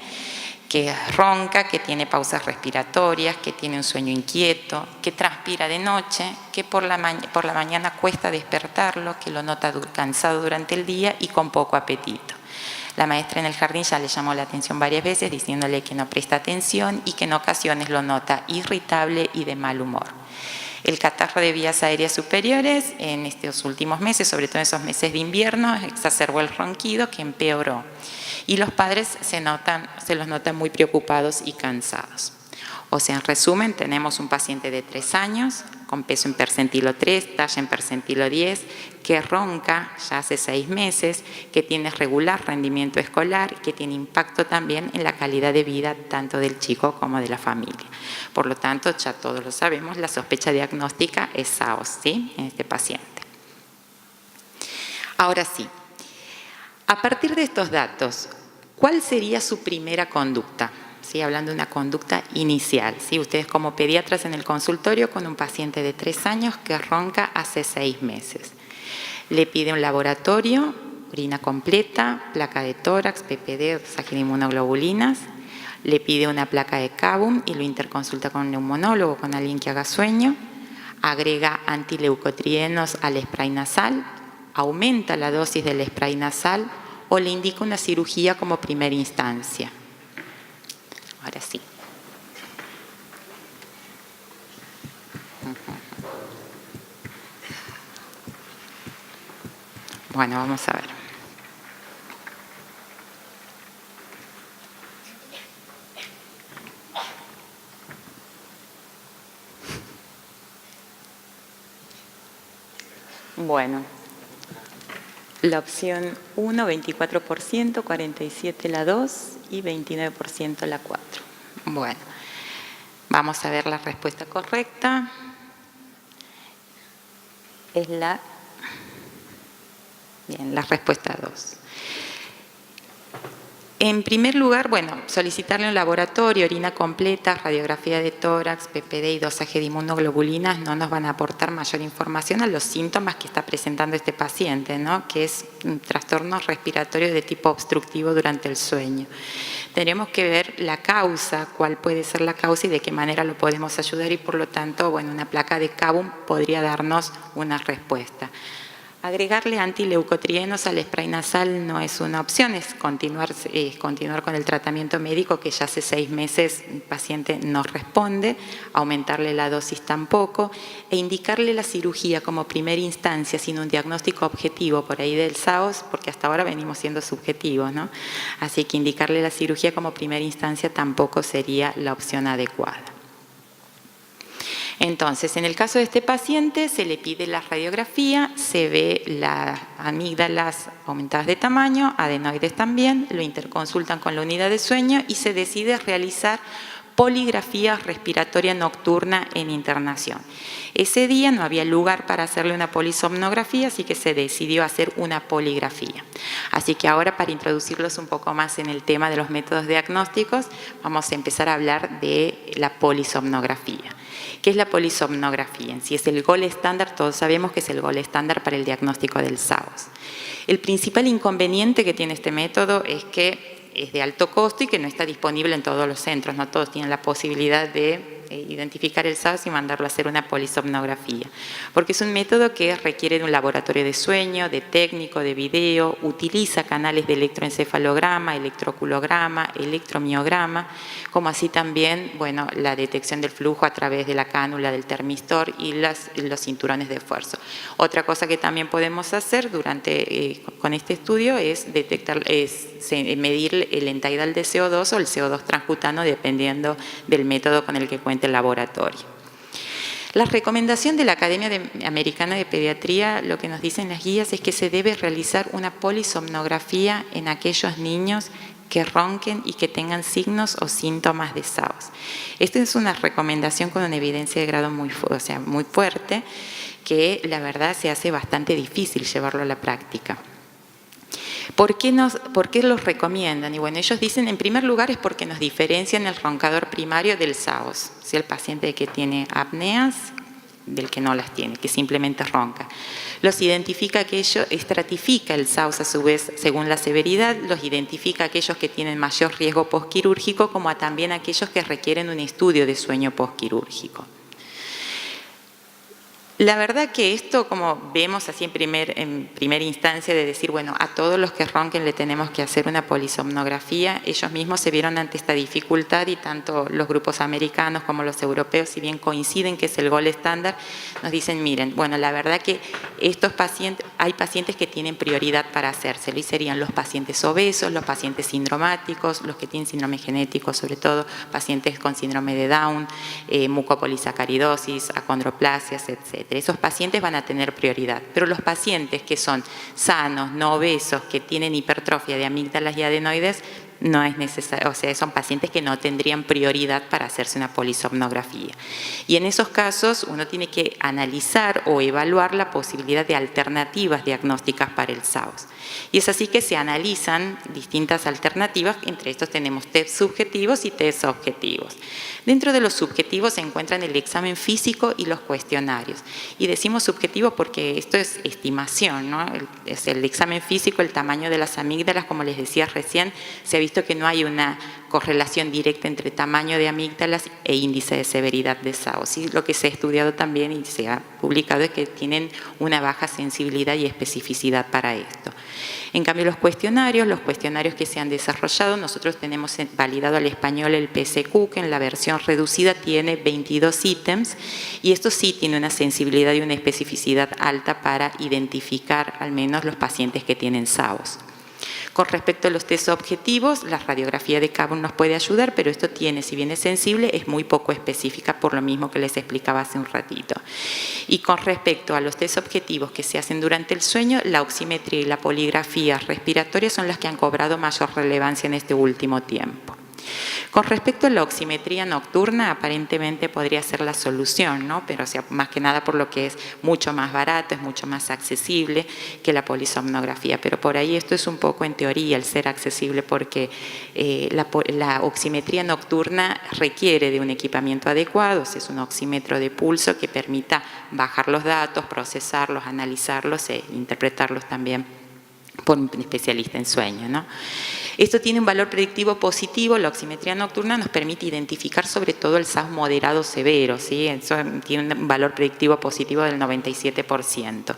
que ronca, que tiene pausas respiratorias, que tiene un sueño inquieto, que transpira de noche, que por la mañana cuesta despertarlo, que lo nota cansado durante el día y con poco apetito. La maestra en el jardín ya le llamó la atención varias veces diciéndole que no presta atención y que en ocasiones lo nota irritable y de mal humor. El catarro de vías aéreas superiores en estos últimos meses, sobre todo en esos meses de invierno, exacerbó el ronquido que empeoró. Y los padres se los notan muy preocupados y cansados. O sea, en resumen, tenemos un paciente de 3 años, con peso en percentilo 3, talla en percentilo 10, que ronca ya hace 6 meses, que tiene regular rendimiento escolar, que tiene impacto también en la calidad de vida tanto del chico como de la familia. Por lo tanto, ya todos lo sabemos, la sospecha diagnóstica es SAOS, ¿sí?, en este paciente. Ahora sí, a partir de estos datos, ¿cuál sería su primera conducta? ¿Sí? Hablando de una conducta inicial. ¿Sí? Ustedes como pediatras en el consultorio con un paciente de 3 años que ronca hace 6 meses. Le pide un laboratorio, orina completa, placa de tórax, PPD, dosaje de inmunoglobulinas. Le pide una placa de Cavum y lo interconsulta con un neumonólogo, con alguien que haga sueño. Agrega antileucotrienos al spray nasal, aumenta la dosis del spray nasal o le indica una cirugía como primera instancia. Ahora sí. Bueno, vamos a ver. Bueno, la opción 1, 24%, 47% la 2 y 29% la 4. Bueno, vamos a ver la respuesta correcta. Es la respuesta 2. En primer lugar, bueno, solicitarle un laboratorio, orina completa, radiografía de tórax, PPD y dosaje de inmunoglobulinas no nos van a aportar mayor información a los síntomas que está presentando este paciente, ¿no?, que es un trastorno respiratorio de tipo obstructivo durante el sueño. Tenemos que ver la causa, cuál puede ser la causa y de qué manera lo podemos ayudar y por lo tanto, bueno, una placa de Cavum podría darnos una respuesta. Agregarle antileucotrienos al spray nasal no es una opción, es continuar con el tratamiento médico que ya hace 6 meses el paciente no responde, aumentarle la dosis tampoco, e indicarle la cirugía como primera instancia sin un diagnóstico objetivo por ahí del SAOS, porque hasta ahora venimos siendo subjetivos, ¿no? Así que indicarle la cirugía como primera instancia tampoco sería la opción adecuada. Entonces, en el caso de este paciente se le pide la radiografía, se ve las amígdalas aumentadas de tamaño, adenoides también, lo interconsultan con la unidad de sueño y se decide realizar poligrafía respiratoria nocturna en internación. Ese día no había lugar para hacerle una polisomnografía, así que se decidió hacer una poligrafía. Así que ahora, para introducirlos un poco más en el tema de los métodos diagnósticos, vamos a empezar a hablar de la polisomnografía. ¿Qué es la polisomnografía? En sí es el gold estándar, todos sabemos que es el gold estándar para el diagnóstico del SAOS. El principal inconveniente que tiene este método es que es de alto costo y que no está disponible en todos los centros, no todos tienen la posibilidad de identificar el SAOS y mandarlo a hacer una polisomnografía. Porque es un método que requiere de un laboratorio de sueño, de técnico, de video, utiliza canales de electroencefalograma, electroculograma, electromiograma, como así también, bueno, la detección del flujo a través de la cánula del termistor y los cinturones de esfuerzo. Otra cosa que también podemos hacer con este estudio es medir el entaidal de CO2 o el CO2 transcutano dependiendo del método con el que cuente el laboratorio. La recomendación de la Academia Americana de Pediatría, lo que nos dicen las guías es que se debe realizar una polisomnografía en aquellos niños que ronquen y que tengan signos o síntomas de SAOS. Esta es una recomendación con una evidencia de grado muy fuerte, que la verdad se hace bastante difícil llevarlo a la práctica. ¿Por qué los recomiendan? Y bueno, ellos dicen, en primer lugar, es porque nos diferencian el roncador primario del SAOS. Si el paciente que tiene apneas, del que no las tiene, que simplemente ronca. Los identifica estratifica el SAOS a su vez según la severidad, los identifica aquellos que tienen mayor riesgo postquirúrgico, como también aquellos que requieren un estudio de sueño postquirúrgico. La verdad que esto, como vemos así en primera instancia, de decir, bueno, a todos los que ronquen le tenemos que hacer una polisomnografía, ellos mismos se vieron ante esta dificultad y tanto los grupos americanos como los europeos, si bien coinciden que es el gold estándar, nos dicen, miren, bueno, la verdad que hay pacientes que tienen prioridad para hacérselo y serían los pacientes obesos, los pacientes sindromáticos, los que tienen síndrome genético, sobre todo pacientes con síndrome de Down, mucopolisacaridosis, acondroplasias, etc. Esos pacientes van a tener prioridad, pero los pacientes que son sanos, no obesos, que tienen hipertrofia de amígdalas y adenoides, no es necesario, o sea, son pacientes que no tendrían prioridad para hacerse una polisomnografía. Y en esos casos uno tiene que analizar o evaluar la posibilidad de alternativas diagnósticas para el SAOS. Y es así que se analizan distintas alternativas, entre estos tenemos test subjetivos y test objetivos. Dentro de los subjetivos se encuentran el examen físico y los cuestionarios. Y decimos subjetivo porque esto es estimación, ¿no? Es el examen físico, el tamaño de las amígdalas, como les decía recién, se ha visto que no hay una correlación directa entre tamaño de amígdalas e índice de severidad de SAOS. Y lo que se ha estudiado también y se ha publicado es que tienen una baja sensibilidad y especificidad para esto. En cambio, los cuestionarios que se han desarrollado, nosotros tenemos validado al español el PSQ, que en la versión reducida tiene 22 ítems, y esto sí tiene una sensibilidad y una especificidad alta para identificar al menos los pacientes que tienen SAOS. Con respecto a los test objetivos, la radiografía de Cabo nos puede ayudar, pero esto tiene, si bien es sensible, es muy poco específica, por lo mismo que les explicaba hace un ratito. Y con respecto a los test objetivos que se hacen durante el sueño, la oximetría y la poligrafía respiratoria son las que han cobrado mayor relevancia en este último tiempo. Con respecto a la oximetría nocturna, aparentemente podría ser la solución, ¿no? Pero o sea, más que nada por lo que es mucho más barato, es mucho más accesible que la polisomnografía. Pero por ahí esto es un poco en teoría el ser accesible, porque la oximetría nocturna requiere de un equipamiento adecuado, es un oxímetro de pulso que permita bajar los datos, procesarlos, analizarlos e interpretarlos también por un especialista en sueño, ¿no? Esto tiene un valor predictivo positivo. La oximetría nocturna nos permite identificar sobre todo el SAOS moderado severo, ¿sí? Eso tiene un valor predictivo positivo del 97%.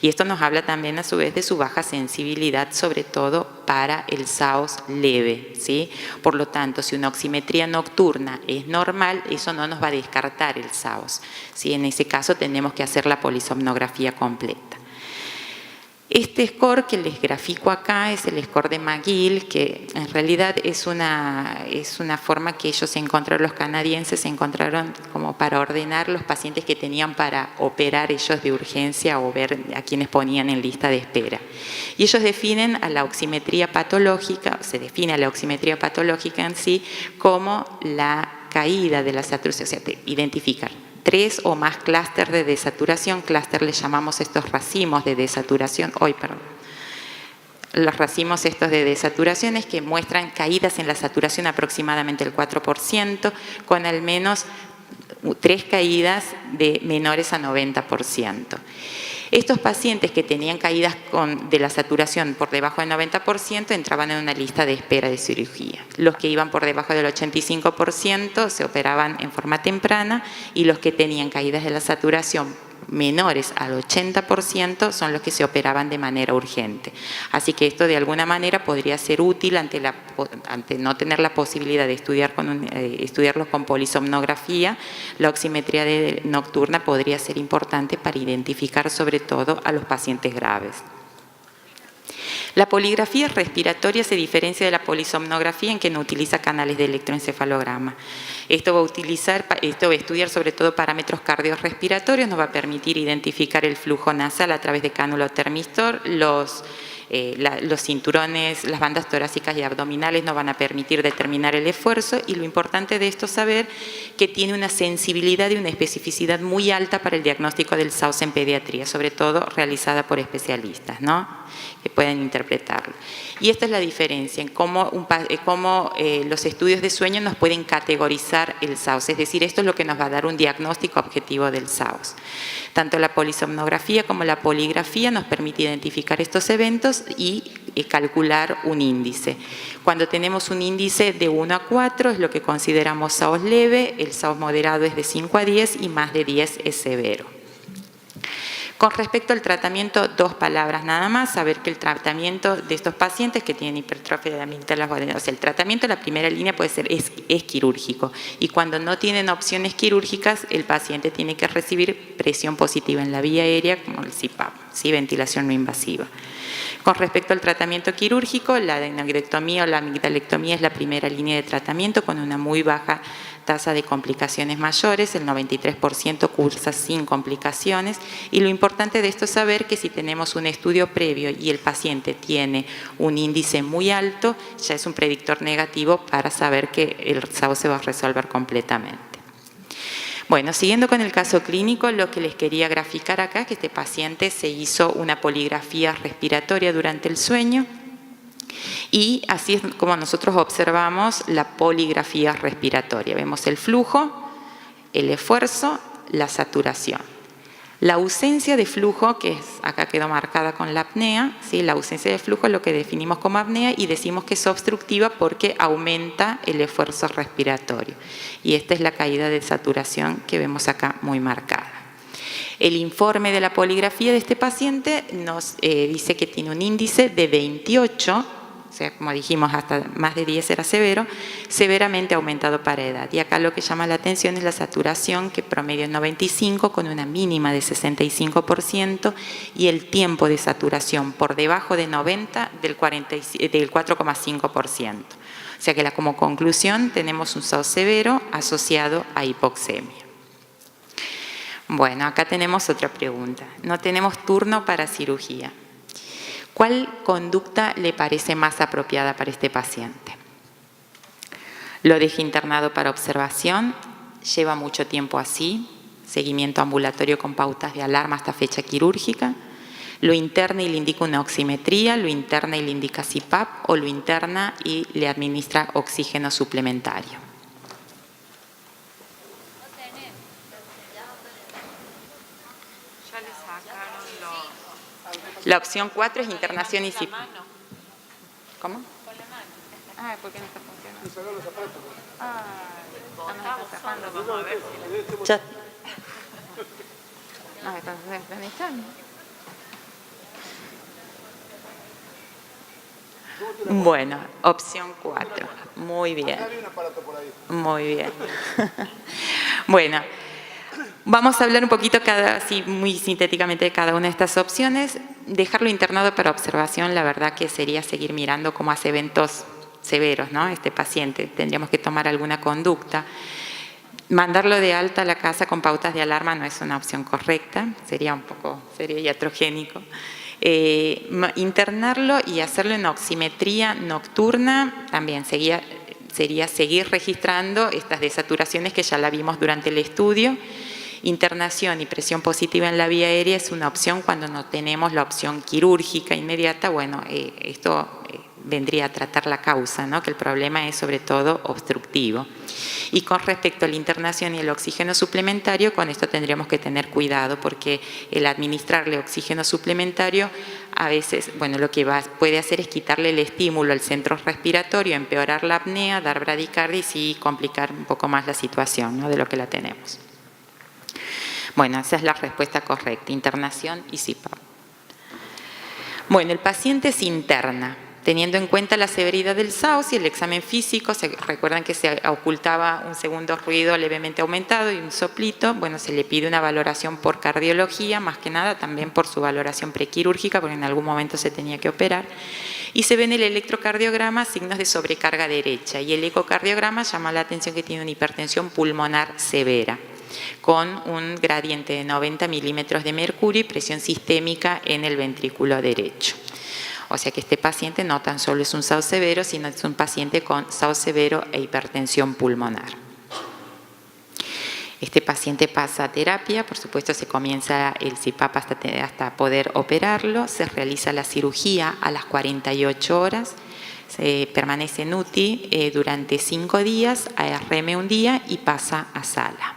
Y esto nos habla también a su vez de su baja sensibilidad, sobre todo para el SAOS leve, ¿sí? Por lo tanto, si una oximetría nocturna es normal, eso no nos va a descartar el SAOS, ¿sí? En ese caso tenemos que hacer la polisomnografía completa. Este score que les grafico acá es el score de McGill, que en realidad es una forma que ellos encontraron, los canadienses encontraron como para ordenar los pacientes que tenían para operar ellos de urgencia o ver a quienes ponían en lista de espera. Y ellos definen a la oximetría patológica, se define a la oximetría patológica en sí como la caída de la saturación, o sea, te identifican 3 o más clústeres de desaturación. Clúster le llamamos estos racimos de desaturación, los racimos estos de desaturaciones que muestran caídas en la saturación aproximadamente el 4%, con al menos 3 caídas de menores a 90%. Estos pacientes que tenían caídas de la saturación por debajo del 90% entraban en una lista de espera de cirugía. Los que iban por debajo del 85% se operaban en forma temprana y los que tenían caídas de la saturación menores al 80% son los que se operaban de manera urgente. Así que esto de alguna manera podría ser útil ante no tener la posibilidad de estudiarlos con polisomnografía. La oximetría nocturna podría ser importante para identificar sobre todo a los pacientes graves. La poligrafía respiratoria se diferencia de la polisomnografía en que no utiliza canales de electroencefalograma. Esto va a estudiar sobre todo parámetros cardiorrespiratorios, nos va a permitir identificar el flujo nasal a través de cánulo termistor, los cinturones, las bandas torácicas y abdominales nos van a permitir determinar el esfuerzo, y lo importante de esto es saber que tiene una sensibilidad y una especificidad muy alta para el diagnóstico del SAUS en pediatría, sobre todo realizada por especialistas, ¿no?, que pueden interpretarlo. Y esta es la diferencia en cómo los estudios de sueño nos pueden categorizar el SAUS, es decir, esto es lo que nos va a dar un diagnóstico objetivo del SAUS. Tanto la polisomnografía como la poligrafía nos permite identificar estos eventos y calcular un índice. Cuando tenemos un índice de 1 a 4 es lo que consideramos SAUS leve, el SAUS moderado es de 5 a 10 y más de 10 es severo. Con respecto al tratamiento, 2 palabras nada más, saber que el tratamiento de estos pacientes que tienen hipertrofia de amígdalas, o sea, el tratamiento de la primera línea puede ser es quirúrgico, y cuando no tienen opciones quirúrgicas, el paciente tiene que recibir presión positiva en la vía aérea, como el CPAP, ¿sí?, ventilación no invasiva. Con respecto al tratamiento quirúrgico, la adenocrectomía o la amigdalectomía es la primera línea de tratamiento con una muy baja tasa de complicaciones mayores, el 93% cursa sin complicaciones, y lo importante de esto es saber que si tenemos un estudio previo y el paciente tiene un índice muy alto, ya es un predictor negativo para saber que el SAUS se va a resolver completamente. Bueno, siguiendo con el caso clínico, lo que les quería graficar acá es que este paciente se hizo una poligrafía respiratoria durante el sueño, y así es como nosotros observamos la poligrafía respiratoria. Vemos el flujo, el esfuerzo, la saturación. La ausencia de flujo, que acá quedó marcada con la apnea, ¿sí?, la ausencia de flujo es lo que definimos como apnea y decimos que es obstructiva porque aumenta el esfuerzo respiratorio. Y esta es la caída de saturación que vemos acá muy marcada. El informe de la poligrafía de este paciente nos dice que tiene un índice de 28, o sea, como dijimos, hasta más de 10 era severo, severamente aumentado para edad. Y acá lo que llama la atención es la saturación, que promedio es 95, con una mínima de 65%, y el tiempo de saturación por debajo de 90 del 4,5%. O sea que como conclusión tenemos un SAUS severo asociado a hipoxemia. Bueno, acá tenemos otra pregunta. No tenemos turno para cirugía. ¿Cuál conducta le parece más apropiada para este paciente? Lo deja internado para observación, lleva mucho tiempo así, seguimiento ambulatorio con pautas de alarma hasta fecha quirúrgica, lo interna y le indica una oximetría, lo interna y le indica CPAP, o lo interna y le administra oxígeno suplementario. La opción 4 es internación y CPAP. ¿Cómo? Con la mano. Ah, ¿por qué no está funcionando? Ah, estamos zafando, vamos a ver si... No, ¿dónde están? Bueno, opción 4. Muy bien. Muy bien. Bueno. Vamos a hablar un poquito, así muy sintéticamente, de cada una de estas opciones. Dejarlo internado para observación, la verdad que sería seguir mirando cómo hace eventos severos, ¿no?, este paciente. Tendríamos que tomar alguna conducta. Mandarlo de alta a la casa con pautas de alarma no es una opción correcta, sería iatrogénico. Internarlo y hacerle una oximetría nocturna también sería seguir registrando estas desaturaciones que ya la vimos durante el estudio. Internación y presión positiva en la vía aérea es una opción cuando no tenemos la opción quirúrgica inmediata. Bueno, esto vendría a tratar la causa, ¿no? Que el problema es sobre todo obstructivo. Y con respecto a la internación y el oxígeno suplementario, con esto tendríamos que tener cuidado porque el administrarle oxígeno suplementario a veces, bueno, lo que puede hacer es quitarle el estímulo al centro respiratorio, empeorar la apnea, dar bradicardia y sí complicar un poco más la situación, ¿no? De lo que la tenemos. Bueno, esa es la respuesta correcta, internación y CPAP. Bueno, el paciente se interna, teniendo en cuenta la severidad del SAUS y el examen físico. Recuerdan que se ocultaba un segundo ruido levemente aumentado y un soplito. Bueno, se le pide una valoración por cardiología, más que nada también por su valoración prequirúrgica, porque en algún momento se tenía que operar. Y se ve en el electrocardiograma signos de sobrecarga derecha y el ecocardiograma llama la atención que tiene una hipertensión pulmonar severa, con un gradiente de 90 milímetros de mercurio y presión sistémica en el ventrículo derecho. O sea que este paciente no tan solo es un SAUS severo, sino es un paciente con SAUS severo e hipertensión pulmonar. Este paciente pasa a terapia, por supuesto se comienza el CPAP hasta poder operarlo, se realiza la cirugía a las 48 horas, se permanece en UTI durante 5 días, ARM un día y pasa a sala.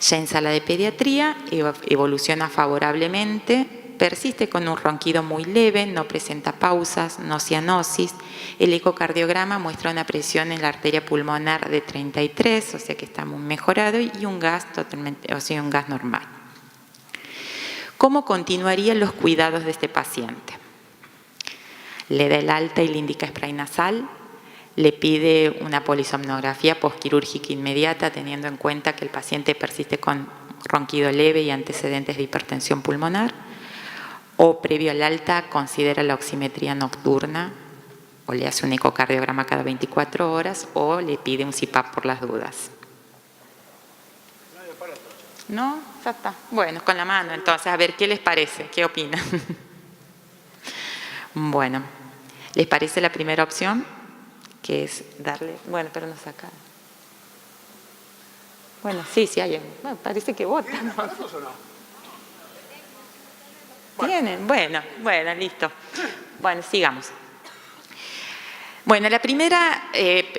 Ya en sala de pediatría evoluciona favorablemente, persiste con un ronquido muy leve, no presenta pausas, no cianosis. El ecocardiograma muestra una presión en la arteria pulmonar de 33, o sea que está muy mejorado, y un gas totalmente, o sea, un gas normal. ¿Cómo continuarían los cuidados de este paciente? Le da el alta y le indica spray nasal. Le pide una polisomnografía posquirúrgica inmediata, teniendo en cuenta que el paciente persiste con ronquido leve y antecedentes de hipertensión pulmonar. O previo al alta considera la oximetría nocturna, o le hace un ecocardiograma cada 24 horas, o le pide un CPAP por las dudas. ¿No? Ya está. Bueno, con la mano entonces, a ver, ¿qué les parece? ¿Qué opinan? Bueno, ¿les parece la primera opción? Que es darle, bueno, pero no sacar. Bueno, sí, hay. Bueno, parece que votan. ¿Tienen aparatos o no? ¿Tienen? Bueno, listo. Bueno, sigamos. Bueno, la primera,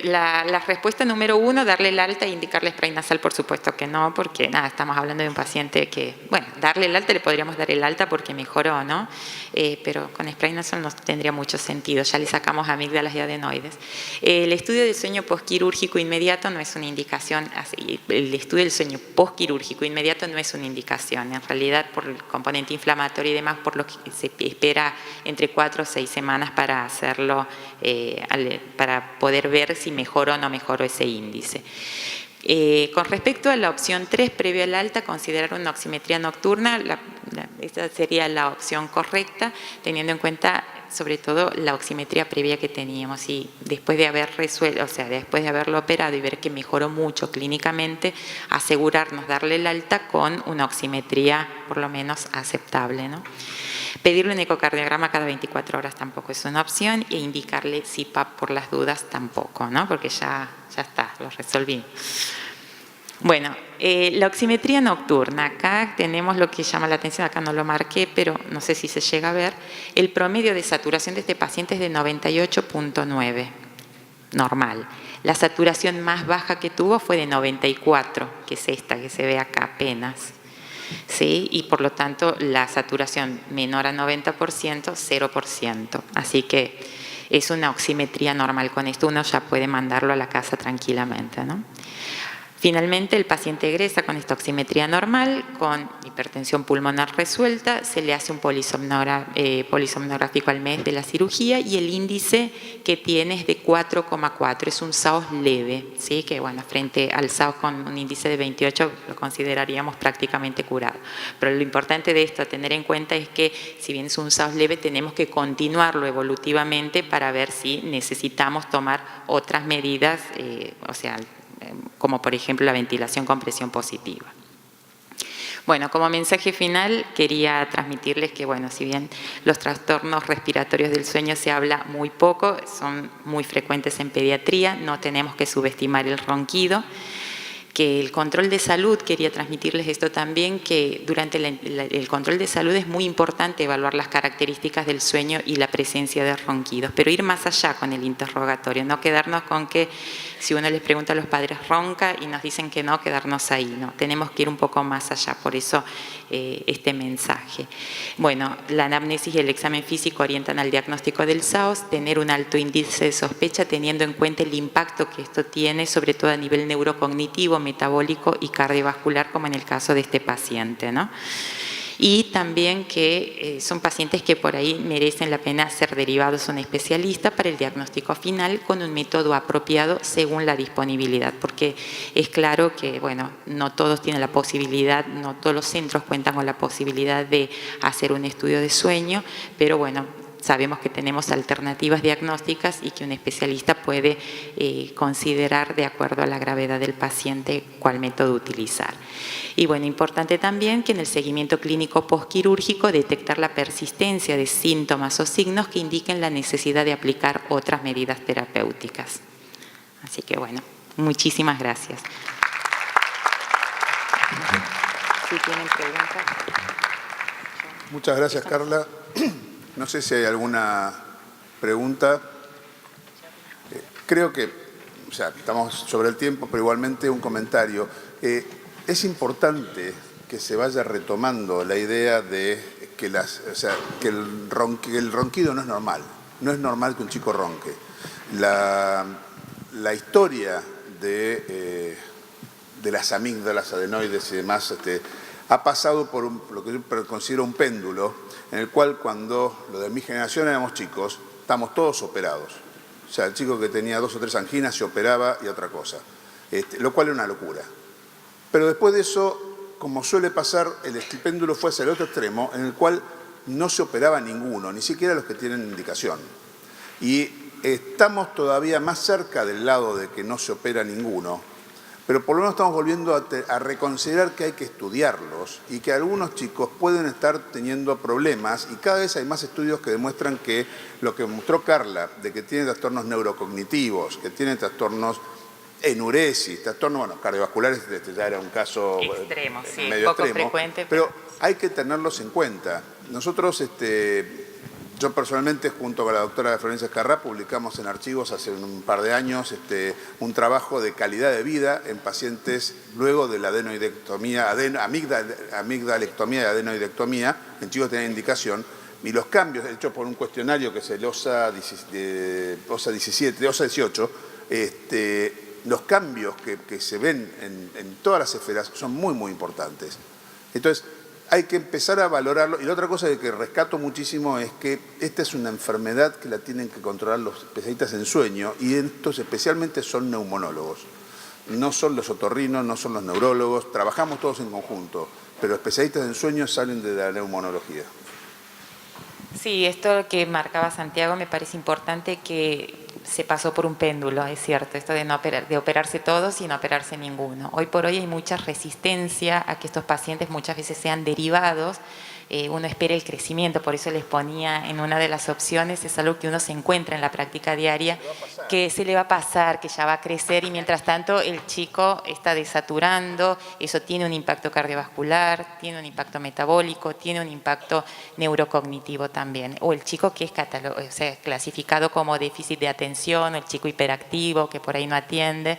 la respuesta número 1, darle el alta e indicarle spray nasal, por supuesto que no, porque nada, estamos hablando de un paciente que, bueno, darle el alta, le podríamos dar el alta porque mejoró, ¿no? Pero con spray nasal no tendría mucho sentido, ya le sacamos amígdalas y adenoides. El estudio del sueño posquirúrgico inmediato no es una indicación, el estudio del sueño posquirúrgico inmediato no es una indicación, en realidad por el componente inflamatorio y demás, por lo que se espera entre 4 o 6 semanas para hacerlo, para poder ver si mejoró o no mejoró ese índice. Con respecto a la opción 3, previo al alta, considerar una oximetría nocturna, esta sería la opción correcta, teniendo en cuenta sobre todo la oximetría previa que teníamos, y después de haber resuelto, o sea, después de haberlo operado y ver que mejoró mucho clínicamente, asegurarnos darle el alta con una oximetría por lo menos aceptable, ¿no? Pedirle un ecocardiograma cada 24 horas tampoco es una opción, e indicarle CPAP por las dudas tampoco, ¿no? Porque ya está, lo resolví. Bueno, la oximetría nocturna, acá tenemos lo que llama la atención, acá no lo marqué, pero no sé si se llega a ver. El promedio de saturación de este paciente es de 98.9, normal. La saturación más baja que tuvo fue de 94, que es esta que se ve acá apenas. ¿Sí? Y por lo tanto la saturación menor a 90%, 0%. Así que es una oximetría normal. Con esto uno ya puede mandarlo a la casa tranquilamente, ¿no? Finalmente, el paciente egresa con esta oximetría normal, con hipertensión pulmonar resuelta, se le hace un polisomnográfico al mes de la cirugía y el índice que tiene es de 4,4, es un SAUS leve, ¿sí? Que bueno, frente al SAUS con un índice de 28 lo consideraríamos prácticamente curado. Pero lo importante de esto a tener en cuenta es que si bien es un SAUS leve, tenemos que continuarlo evolutivamente para ver si necesitamos tomar otras medidas, como por ejemplo la ventilación con presión positiva. Bueno, como mensaje final quería transmitirles que, bueno, si bien los trastornos respiratorios del sueño se habla muy poco, son muy frecuentes en pediatría, no tenemos que subestimar el ronquido. que el control de salud, quería transmitirles esto también, que durante el control de salud es muy importante evaluar las características del sueño y la presencia de ronquidos, pero ir más allá con el interrogatorio, no quedarnos con que si uno les pregunta a los padres ronca y nos dicen que no, quedarnos ahí, no, tenemos que ir un poco más allá, por eso este mensaje. Bueno, la anamnesis y el examen físico orientan al diagnóstico del SAOS, tener un alto índice de sospecha teniendo en cuenta el impacto que esto tiene, sobre todo a nivel neurocognitivo, metabólico y cardiovascular, como en el caso de este paciente, ¿no? Y también que son pacientes que por ahí merecen la pena ser derivados a un especialista para el diagnóstico final con un método apropiado según la disponibilidad, porque es claro que, bueno, no todos tienen la posibilidad, no todos los centros cuentan con la posibilidad de hacer un estudio de sueño, pero bueno, sabemos que tenemos alternativas diagnósticas y que un especialista puede considerar de acuerdo a la gravedad del paciente cuál método utilizar. Y bueno, importante también que en el seguimiento clínico postquirúrgico detectar la persistencia de síntomas o signos que indiquen la necesidad de aplicar otras medidas terapéuticas. Así que bueno, muchísimas gracias. Si tienen preguntas. Muchas gracias, Carla. No sé si hay alguna pregunta. Creo que, o sea, estamos sobre el tiempo, pero igualmente un comentario. Es importante que se vaya retomando la idea de que, que el ronquido no es normal. No es normal que un chico ronque. La historia de las amígdalas, adenoides y demás ha pasado por lo que yo considero un péndulo, en el cual cuando lo de mi generación éramos chicos, estamos todos operados. O sea, el chico que tenía 2 o 3 anginas se operaba y otra cosa, lo cual es una locura. Pero después de eso, como suele pasar, el péndulo fue hacia el otro extremo, en el cual no se operaba ninguno, ni siquiera los que tienen indicación. Y estamos todavía más cerca del lado de que no se opera ninguno, pero por lo menos estamos volviendo a reconsiderar que hay que estudiarlos y que algunos chicos pueden estar teniendo problemas y cada vez hay más estudios que demuestran que lo que mostró Carla, de que tiene trastornos neurocognitivos, que tiene trastornos enuresis, trastornos cardiovasculares, ya era un caso extremo, sí, medio poco extremo, frecuente, pero hay que tenerlos en cuenta. Nosotros, yo personalmente, junto con la doctora Florencia Escarrá, publicamos en Archivos hace un par de años un trabajo de calidad de vida en pacientes luego de la adenoidectomía, amigdalectomía y adenoidectomía, en chicos que tienen indicación, y los cambios hechos por un cuestionario que es el OSA 18, los cambios que se ven en todas las esferas son muy, muy importantes. Entonces, hay que empezar a valorarlo. Y la otra cosa que rescato muchísimo es que esta es una enfermedad que la tienen que controlar los especialistas en sueño, y estos especialmente son neumonólogos. No son los otorrinos, no son los neurólogos, trabajamos todos en conjunto, pero especialistas en sueño salen de la neumonología. Sí, esto que marcaba Santiago me parece importante, que se pasó por un péndulo, es cierto, esto de operarse todos y no operarse ninguno. Hoy por hoy hay mucha resistencia a que estos pacientes muchas veces sean derivados. Uno espera el crecimiento, por eso les ponía en una de las opciones, es algo que uno se encuentra en la práctica diaria, que se le va a pasar, que ya va a crecer, y mientras tanto el chico está desaturando, eso tiene un impacto cardiovascular, tiene un impacto metabólico, tiene un impacto neurocognitivo también. O el chico que es clasificado como déficit de atención, o el chico hiperactivo que por ahí no atiende.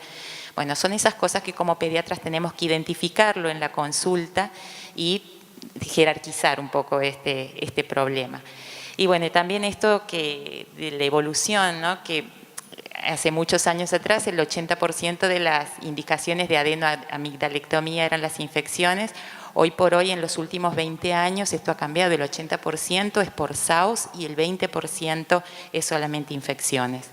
Bueno, son esas cosas que como pediatras tenemos que identificarlo en la consulta y jerarquizar un poco este problema. Y bueno, también esto que de la evolución, ¿no? Que hace muchos años atrás el 80% de las indicaciones de adenoamigdalectomía eran las infecciones. Hoy por hoy, en los últimos 20 años, esto ha cambiado. El 80% es por SAOS y el 20% es solamente infecciones.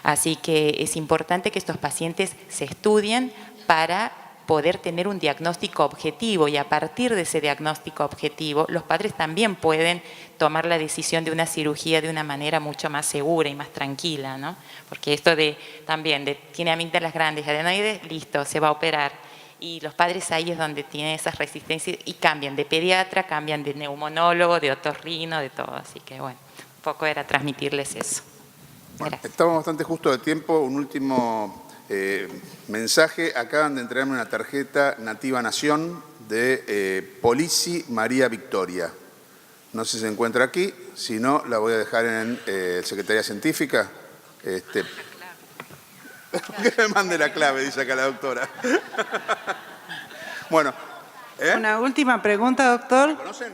Así que es importante que estos pacientes se estudien para poder tener un diagnóstico objetivo, y a partir de ese diagnóstico objetivo los padres también pueden tomar la decisión de una cirugía de una manera mucho más segura y más tranquila, ¿no? Porque esto tiene amígdalas grandes, adenoides, listo, se va a operar. Y los padres ahí es donde tienen esas resistencias y cambian de pediatra, cambian de neumonólogo, de otorrino, de todo. Así que bueno, un poco era transmitirles eso. Bueno, estamos bastante justo de tiempo. Un último mensaje, acaban de entregarme una tarjeta Nativa Nación de Polici María Victoria. No sé si se encuentra aquí, si no, la voy a dejar en Secretaría Científica. Que me mande la clave, dice acá la doctora. Bueno. Una última pregunta, doctor. ¿La conocen?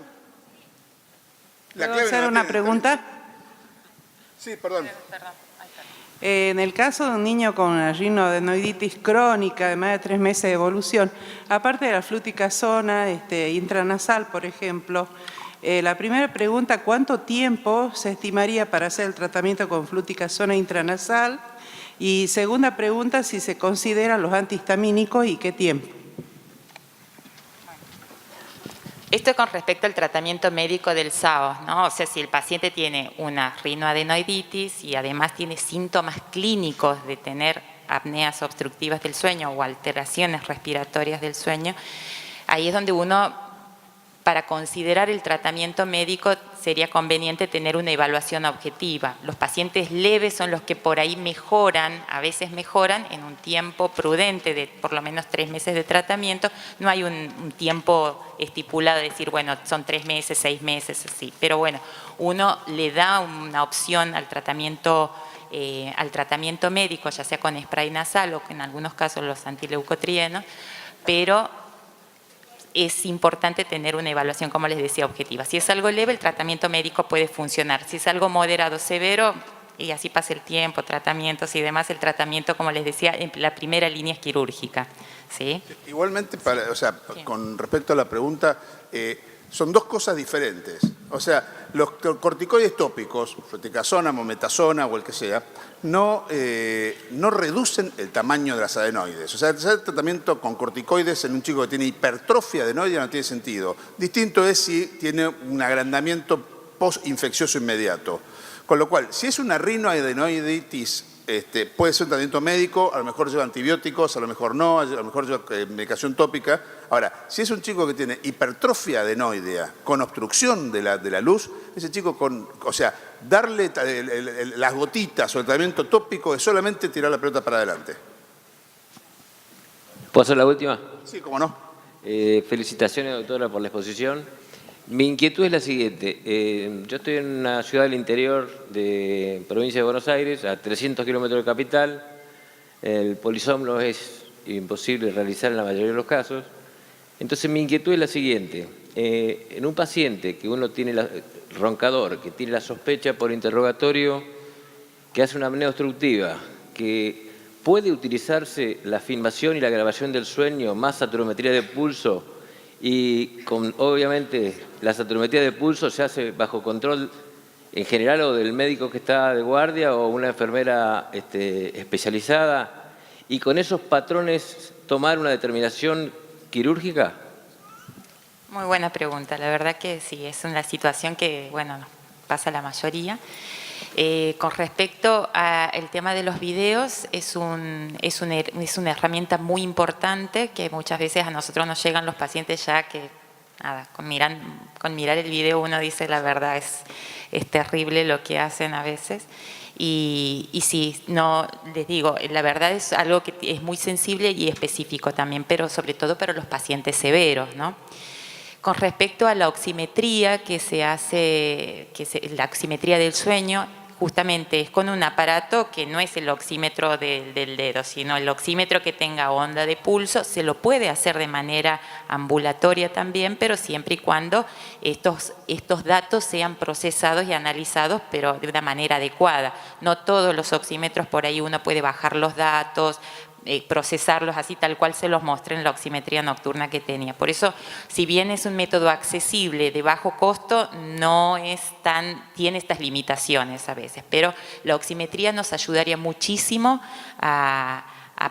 ¿Puedo hacer una pregunta? Sí, perdón. En el caso de un niño con una rinoadenoiditis crónica de más de 3 meses de evolución, aparte de la fluticasona intranasal, por ejemplo, la primera pregunta, ¿cuánto tiempo se estimaría para hacer el tratamiento con fluticasona intranasal? Y segunda pregunta, si se consideran los antihistamínicos y qué tiempo. Esto con respecto al tratamiento médico del SAO, ¿no? O sea, si el paciente tiene una rinoadenoiditis y además tiene síntomas clínicos de tener apneas obstructivas del sueño o alteraciones respiratorias del sueño, ahí es donde uno, para considerar el tratamiento médico, sería conveniente tener una evaluación objetiva. Los pacientes leves son los que por ahí mejoran, a veces mejoran en un tiempo prudente de por lo menos 3 meses de tratamiento. No hay un tiempo estipulado de decir, bueno, son 3 meses, 6 meses, así. Pero bueno, uno le da una opción al tratamiento médico, ya sea con spray nasal o en algunos casos los antileucotrienos, pero es importante tener una evaluación, como les decía, objetiva. Si es algo leve, el tratamiento médico puede funcionar. Si es algo moderado, severo, y así pasa el tiempo, tratamientos y demás, el tratamiento, como les decía, en la primera línea es quirúrgica. ¿Sí? Igualmente, con respecto a la pregunta, son dos cosas diferentes. O sea, los corticoides tópicos, fluticasona, mometasona o el que sea, no reducen el tamaño de las adenoides. O sea, el tratamiento con corticoides en un chico que tiene hipertrofia adenoidea no tiene sentido. Distinto es si tiene un agrandamiento postinfeccioso inmediato. Con lo cual, si es una rinoadenoiditis, puede ser un tratamiento médico, a lo mejor lleva antibióticos, a lo mejor no, a lo mejor lleva medicación tópica. Ahora, si es un chico que tiene hipertrofia adenoidea con obstrucción de la luz, ese chico darle las gotitas o el tratamiento tópico es solamente tirar la pelota para adelante. ¿Puedo hacer la última? Sí, cómo no. Felicitaciones, doctora, por la exposición. Mi inquietud es la siguiente. Yo estoy en una ciudad del interior de provincia de Buenos Aires, a 300 kilómetros de capital. El polisomno es imposible realizar en la mayoría de los casos. Entonces, mi inquietud es la siguiente. En un paciente que uno tiene roncador, que tiene la sospecha por interrogatorio, que hace una apnea obstructiva, que puede utilizarse la filmación y la grabación del sueño más saturometría de pulso, y obviamente la saturometría de pulso se hace bajo control en general o del médico que está de guardia o una enfermera especializada, y con esos patrones tomar una determinación quirúrgica. Muy buena pregunta. La verdad que sí, es una situación que, bueno, pasa la mayoría. Con respecto al tema de los videos, es una herramienta muy importante que muchas veces a nosotros nos llegan los pacientes ya que, nada, con mirar el video uno dice la verdad, es terrible lo que hacen a veces. Y sí, no, les digo, la verdad es algo que es muy sensible y específico también, pero sobre todo para los pacientes severos, ¿no? Con respecto a la oximetría que se hace, la oximetría del sueño, justamente es con un aparato que no es el oxímetro del dedo, sino el oxímetro que tenga onda de pulso. Se lo puede hacer de manera ambulatoria también, pero siempre y cuando estos datos sean procesados y analizados, pero de una manera adecuada. No todos los oxímetros, por ahí uno puede bajar los datos, procesarlos así tal cual se los mostré en la oximetría nocturna que tenía. Por eso, si bien es un método accesible, de bajo costo, tiene estas limitaciones a veces, pero la oximetría nos ayudaría muchísimo a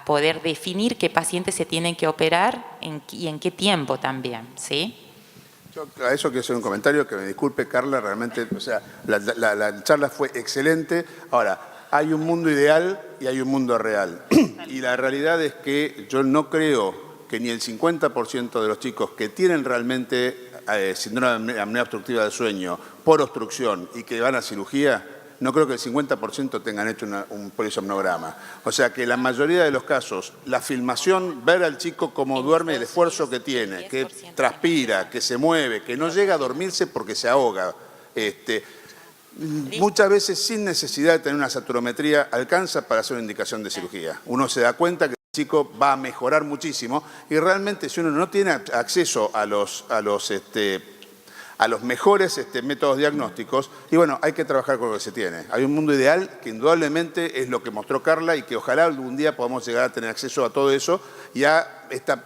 poder definir qué pacientes se tienen que operar y en qué tiempo también, ¿sí? Yo a eso quiero hacer un comentario, que me disculpe Carla, realmente, o sea, la charla fue excelente. Ahora, hay un mundo ideal y hay un mundo real. Y la realidad es que yo no creo que ni el 50% de los chicos que tienen realmente síndrome de apnea obstructiva del sueño por obstrucción y que van a cirugía, no creo que el 50% tengan hecho un polisomnograma. O sea que la mayoría de los casos, la filmación, ver al chico cómo duerme, el esfuerzo que tiene, que transpira, que se mueve, que no llega a dormirse porque se ahoga, muchas veces sin necesidad de tener una saturometría alcanza para hacer una indicación de cirugía. Uno se da cuenta que el chico va a mejorar muchísimo y realmente si uno no tiene acceso a los mejores métodos diagnósticos, y bueno, hay que trabajar con lo que se tiene. Hay un mundo ideal que indudablemente es lo que mostró Carla y que ojalá algún día podamos llegar a tener acceso a todo eso y a esta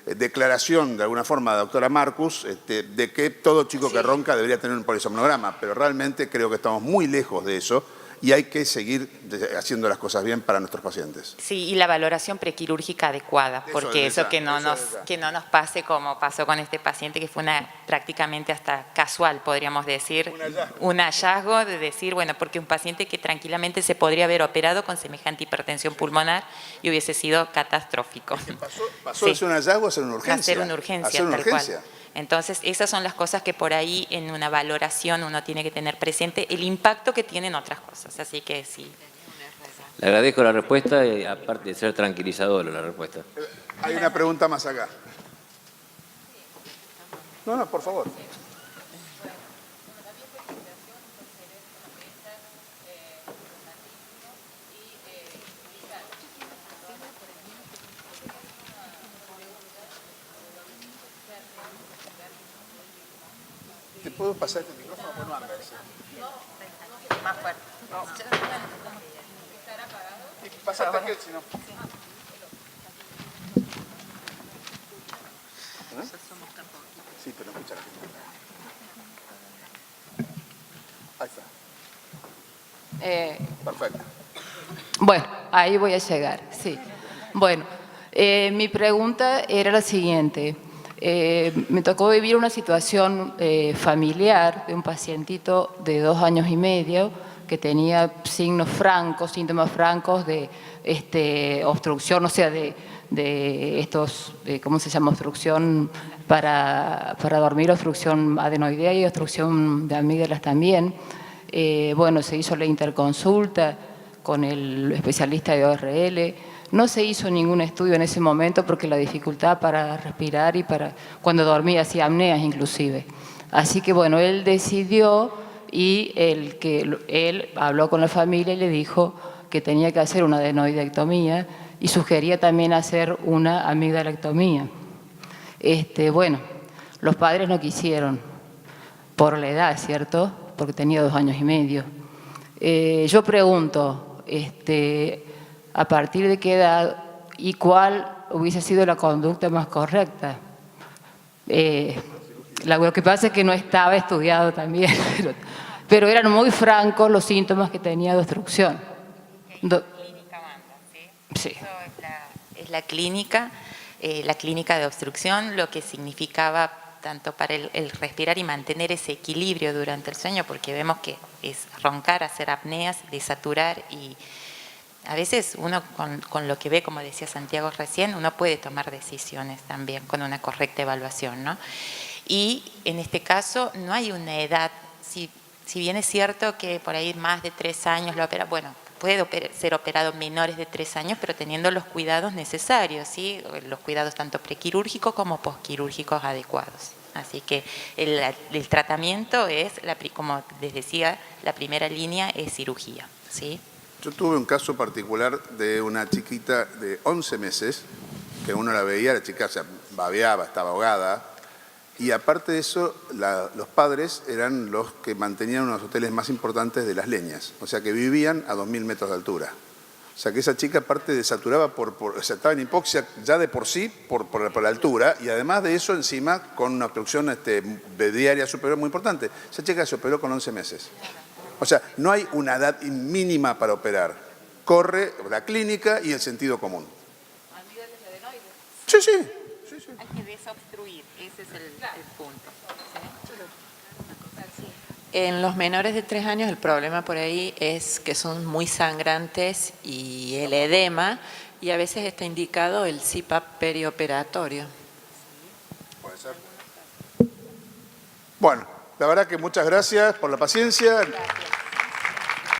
declaración de alguna forma de la doctora Marcus de que todo chico que ronca debería tener un polisomnograma, pero realmente creo que estamos muy lejos de eso y hay que seguir haciendo las cosas bien para nuestros pacientes. Sí, y la valoración prequirúrgica adecuada, porque eso que no nos pase como pasó con este paciente, que fue prácticamente hasta casual, podríamos decir, un hallazgo de decir, bueno, porque un paciente que tranquilamente se podría haber operado con semejante hipertensión pulmonar y hubiese sido catastrófico. Pasó de ser un hallazgo a ser una urgencia. A ser una urgencia, tal cual. Entonces, esas son las cosas que por ahí en una valoración uno tiene que tener presente, el impacto que tienen otras cosas. Así que sí. Le agradezco la respuesta, aparte de ser tranquilizadora la respuesta. Hay una pregunta más acá. No, por favor. ¿Te puedo pasar este micrófono? Pues no anda ese. Más fuerte. Pásate aquel, si no. Sí, pero no escucha la gente. Ahí está. Perfecto. Bueno, ahí voy a llegar, sí. Bueno, mi pregunta era la siguiente. Me tocó vivir una situación familiar de un pacientito de 2 años y medio que tenía síntomas francos de obstrucción, o sea, ¿cómo se llama? Obstrucción para dormir, obstrucción adenoidea y obstrucción de amígdalas también. Bueno, se hizo la interconsulta con el especialista de ORL. No se hizo ningún estudio en ese momento porque la dificultad para respirar y cuando dormía hacía apneas inclusive. Así que bueno, él decidió y él habló con la familia y le dijo que tenía que hacer una adenoidectomía y sugería también hacer una amigdalectomía. Bueno, los padres no quisieron por la edad, ¿cierto? Porque tenía 2 años y medio. Yo pregunto, ¿a partir de qué edad y cuál hubiese sido la conducta más correcta? Lo que pasa es que no estaba estudiado también, pero eran muy francos los síntomas que tenía de obstrucción. Clínica banda, ¿sí? Sí. Eso es la clínica de obstrucción, lo que significaba tanto para el respirar y mantener ese equilibrio durante el sueño, porque vemos que es roncar, hacer apneas, desaturar y a veces uno con lo que ve, como decía Santiago recién, uno puede tomar decisiones también con una correcta evaluación, ¿no? Y en este caso no hay una edad, si bien es cierto que por ahí más de 3 años lo opera, bueno, puede ser operado menores de 3 años, pero teniendo los cuidados necesarios, ¿sí? Los cuidados tanto prequirúrgicos como posquirúrgicos adecuados. Así que el tratamiento es, como les decía, la primera línea es cirugía, ¿sí? Yo tuve un caso particular de una chiquita de 11 meses, que uno la veía, la chica se babeaba, estaba ahogada, y aparte de eso, los padres eran los que mantenían uno de los hoteles más importantes de Las Leñas, o sea que vivían a 2.000 metros de altura. O sea que esa chica aparte desaturaba, o sea, estaba en hipoxia ya de por sí, por la altura, y además de eso encima con una obstrucción diaria superior muy importante. Esa chica se operó con 11 meses. O sea, no hay una edad mínima para operar. Corre la clínica y el sentido común. Sí, sí. Hay que desobstruir, ese es el punto. ¿Sí? En los menores de 3 años el problema por ahí es que son muy sangrantes y el edema, y a veces está indicado el CPAP perioperatorio. Puede ser. Bueno, la verdad que muchas gracias por la paciencia. Gracias.